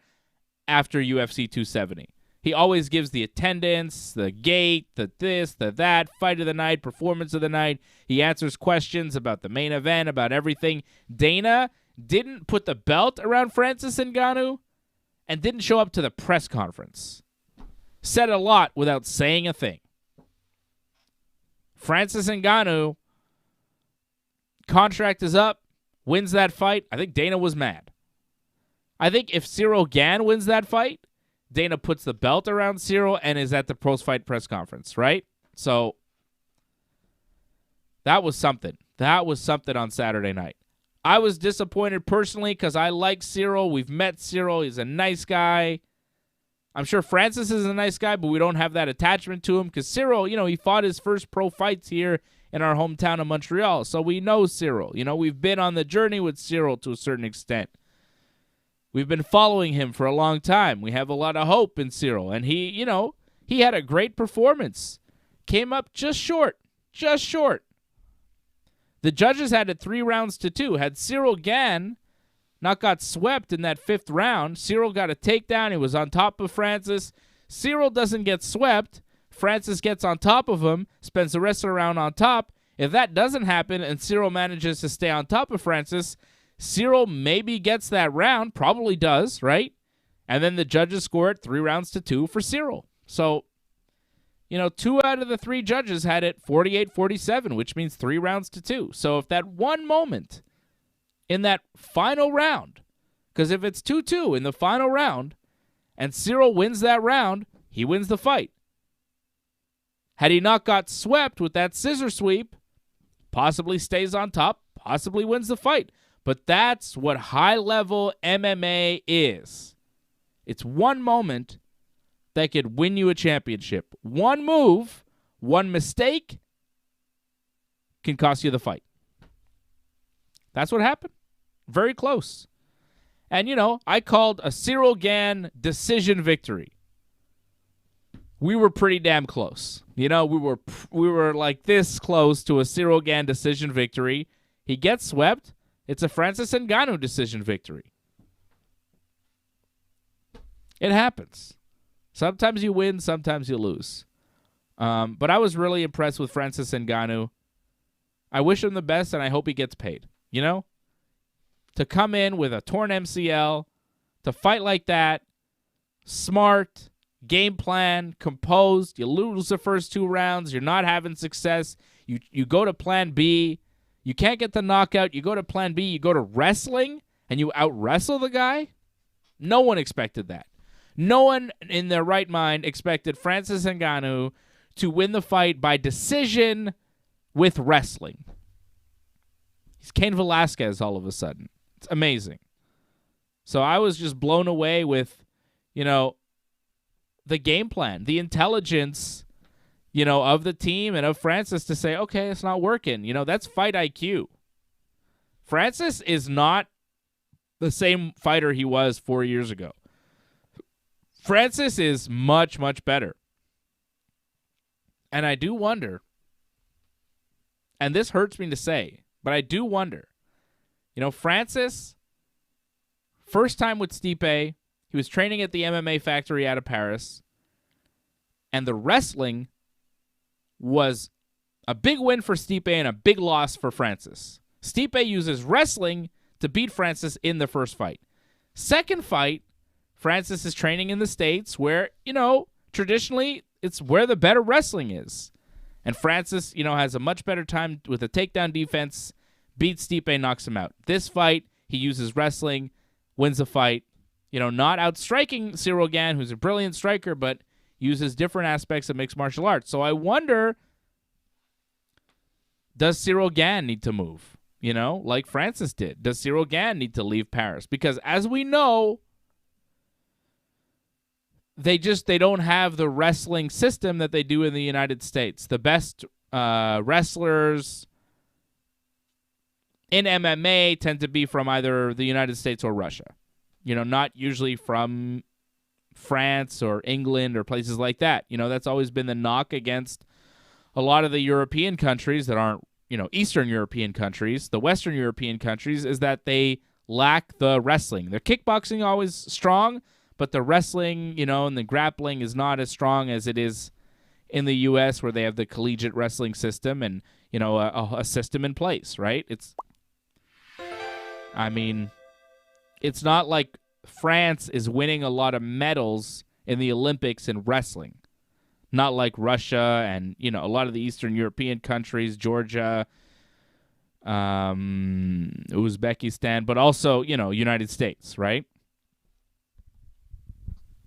after UFC 270. He always gives the attendance, the gate, the this, the that, fight of the night, performance of the night. He answers questions about the main event, about everything. Dana didn't put the belt around Francis Ngannou and didn't show up to the press conference. Said a lot without saying a thing. Francis Ngannou, contract is up, wins that fight. I think Dana was mad. I think if Cyril Gane wins that fight, Dana puts the belt around Cyril and is at the post-fight press conference, right? So that was something. That was something on Saturday night. I was disappointed personally because I like Cyril. We've met Cyril. He's a nice guy. I'm sure Francis is a nice guy, but we don't have that attachment to him because Cyril, he fought his first pro fights here in our hometown of Montreal. So we know Cyril. We've been on the journey with Cyril to a certain extent. We've been following him for a long time. We have a lot of hope in Cyril. And he had a great performance. Came up just short. Just short. The judges had it 3-2. Had Cyril Gane not got swept in that 5th round, Cyril got a takedown. He was on top of Francis. Cyril doesn't get swept. Francis gets on top of him, spends the rest of the round on top. If that doesn't happen and Cyril manages to stay on top of Francis, Cyril maybe gets that round, probably does, right? And then the judges score it 3-2 for Cyril. So, 2 out of the 3 judges had it 48-47, which means 3-2. So if that one moment in that final round, because if it's 2-2 in the final round and Cyril wins that round, he wins the fight. Had he not got swept with that scissor sweep, possibly stays on top, possibly wins the fight. But that's what high-level MMA is. It's one moment that could win you a championship. One move, one mistake can cost you the fight. That's what happened. Very close. And, I called a Cyril Gane decision victory. We were pretty damn close. We were like this close to a Cyril Gane decision victory. He gets swept. It's a Francis Ngannou decision victory. It happens. Sometimes you win, sometimes you lose. But I was really impressed with Francis Ngannou. I wish him the best, and I hope he gets paid. To come in with a torn MCL, to fight like that, smart, game plan, composed. You lose the first 2 rounds. You're not having success. You go to plan B. You can't get the knockout. You go to plan B. You go to wrestling, and you out-wrestle the guy? No one expected that. No one in their right mind expected Francis Ngannou to win the fight by decision with wrestling. He's Cain Velasquez all of a sudden. It's amazing. So I was just blown away with, the game plan, the intelligence, of the team and of Francis to say, okay, it's not working. That's fight IQ. Francis is not the same fighter he was 4 years ago. Francis is much, much better. And I do wonder, and this hurts me to say, but I do wonder. Francis, first time with Stipe, he was training at the MMA factory out of Paris, and the wrestling was a big win for Stipe and a big loss for Francis. Stipe uses wrestling to beat Francis in the first fight. Second fight, Francis is training in the States where, traditionally it's where the better wrestling is. And Francis, has a much better time with a takedown defense, beats Stipe, knocks him out. This fight, he uses wrestling, wins the fight. Not outstriking Cyril Gane, who's a brilliant striker, but uses different aspects of mixed martial arts. So I wonder, does Cyril Gane need to move? Like Francis did. Does Cyril Gane need to leave Paris? Because as we know, they don't have the wrestling system that they do in the United States. The best wrestlers in MMA tend to be from either the United States or Russia. Not usually from France or England or places like that. That's always been the knock against a lot of the European countries that aren't, Eastern European countries. The Western European countries is that they lack the wrestling. Their kickboxing always strong, but the wrestling, and the grappling is not as strong as it is in the U.S. where they have the collegiate wrestling system and, a system in place, right? It's not like France is winning a lot of medals in the Olympics in wrestling. Not like Russia and, a lot of the Eastern European countries, Georgia, Uzbekistan, but also, United States, right?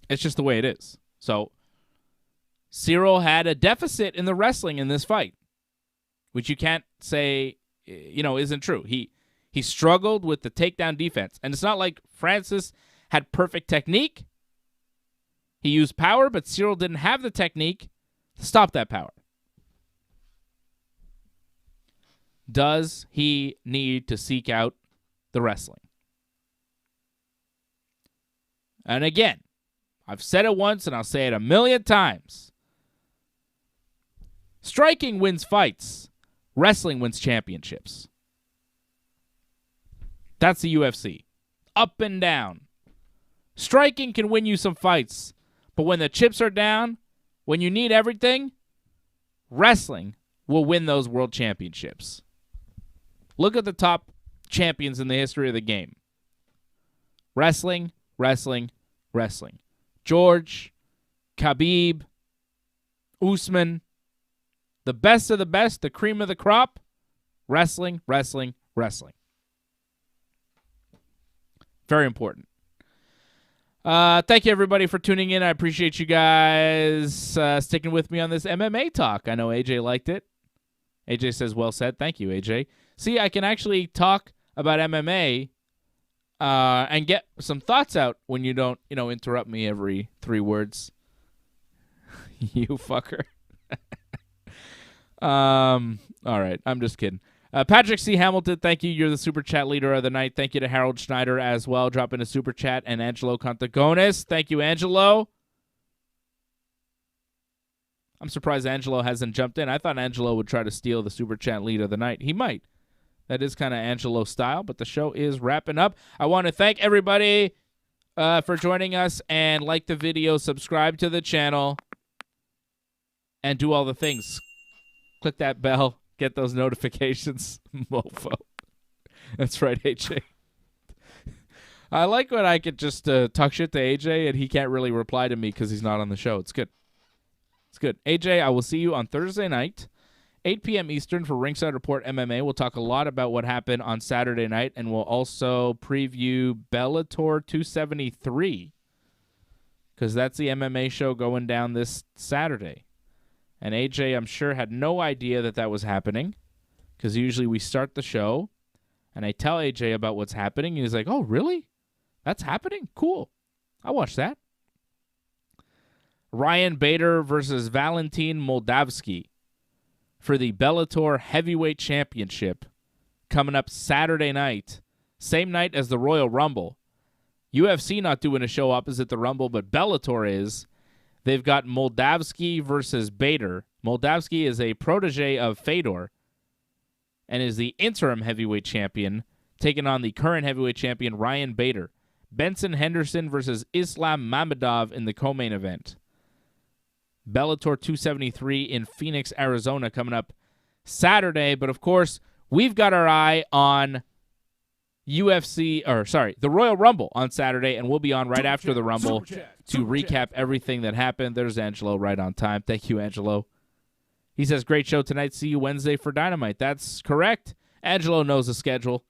It's just the way it is. So Cyril had a deficit in the wrestling in this fight, which you can't say, isn't true. He struggled with the takedown defense. And it's not like Francis had perfect technique. He used power, but Cyril didn't have the technique to stop that power. Does he need to seek out the wrestling? And again, I've said it once and I'll say it a million times. Striking wins fights. Wrestling wins championships. That's the UFC. Up and down. Striking can win you some fights. But when the chips are down, when you need everything, wrestling will win those world championships. Look at the top champions in the history of the game. Wrestling, wrestling, wrestling. George, Khabib, Usman, the best of the best, the cream of the crop, wrestling, wrestling, wrestling. Very important. Thank you, everybody, for tuning in. I appreciate you guys sticking with me on this MMA talk. I know AJ liked it. AJ says, well said. Thank you, AJ. See, I can actually talk about MMA and get some thoughts out when you don't, interrupt me every 3 words. You fucker. All right, I'm just kidding. Patrick C. Hamilton, thank you. You're the Super Chat leader of the night. Thank you to Harold Schneider as well. Drop in a Super Chat. And Angelo Contagones. Thank you, Angelo. I'm surprised Angelo hasn't jumped in. I thought Angelo would try to steal the Super Chat lead of the night. He might. That is kind of Angelo style, but the show is wrapping up. I want to thank everybody for joining us, and like the video, subscribe to the channel, and do all the things. Click that bell. Get those notifications, mofo. That's right, AJ. I like when I could just talk shit to AJ and he can't really reply to me because he's not on the show. It's good. It's good. AJ, I will see you on Thursday night, 8 p.m. Eastern for Ringside Report MMA. We'll talk a lot about what happened on Saturday night, and we'll also preview Bellator 273 because that's the MMA show going down this Saturday. And AJ, I'm sure, had no idea that that was happening because usually we start the show and I tell AJ about what's happening. And he's like, oh, really? That's happening? Cool. I'll watch that. Ryan Bader versus Valentin Moldavsky for the Bellator Heavyweight Championship coming up Saturday night, same night as the Royal Rumble. UFC not doing a show opposite the Rumble, but Bellator is. They've got Moldavsky versus Bader. Moldavsky is a protege of Fedor. and is the interim heavyweight champion, taking on the current heavyweight champion Ryan Bader. Benson Henderson versus Islam Mamedov in the co-main event. Bellator 273 in Phoenix, Arizona coming up Saturday. But, of course, we've got our eye on the Royal Rumble on Saturday, and we'll be on right after the Rumble to recap everything that happened. There's Angelo right on time. Thank you, Angelo. He says, great show tonight. See you Wednesday for Dynamite. That's correct. Angelo knows the schedule.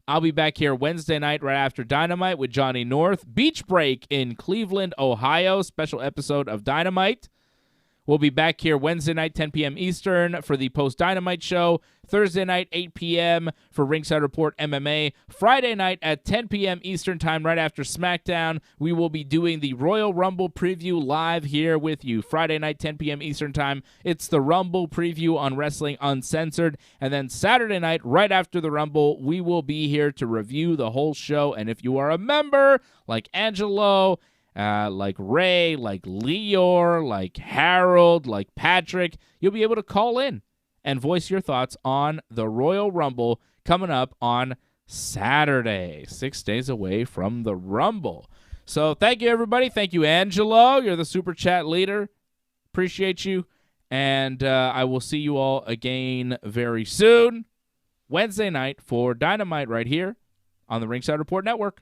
I'll be back here Wednesday night right after Dynamite with Johnny North. Beach break in Cleveland, Ohio. Special episode of Dynamite. We'll be back here Wednesday night, 10 p.m. Eastern for the post-Dynamite show. Thursday night, 8 p.m. for Ringside Report MMA. Friday night at 10 p.m. Eastern time, right after SmackDown, we will be doing the Royal Rumble preview live here with you. Friday night, 10 p.m. Eastern time, it's the Rumble preview on Wrestling Uncensored. And then Saturday night, right after the Rumble, we will be here to review the whole show. And if you are a member, like Angelo, like Ray, like Leor, like Harold, like Patrick, you'll be able to call in and voice your thoughts on the Royal Rumble coming up on Saturday, 6 days away from the Rumble. So thank you, everybody. Thank you, Angelo. You're the Super Chat leader. Appreciate you. And I will see you all again very soon, Wednesday night for Dynamite right here on the Ringside Report Network.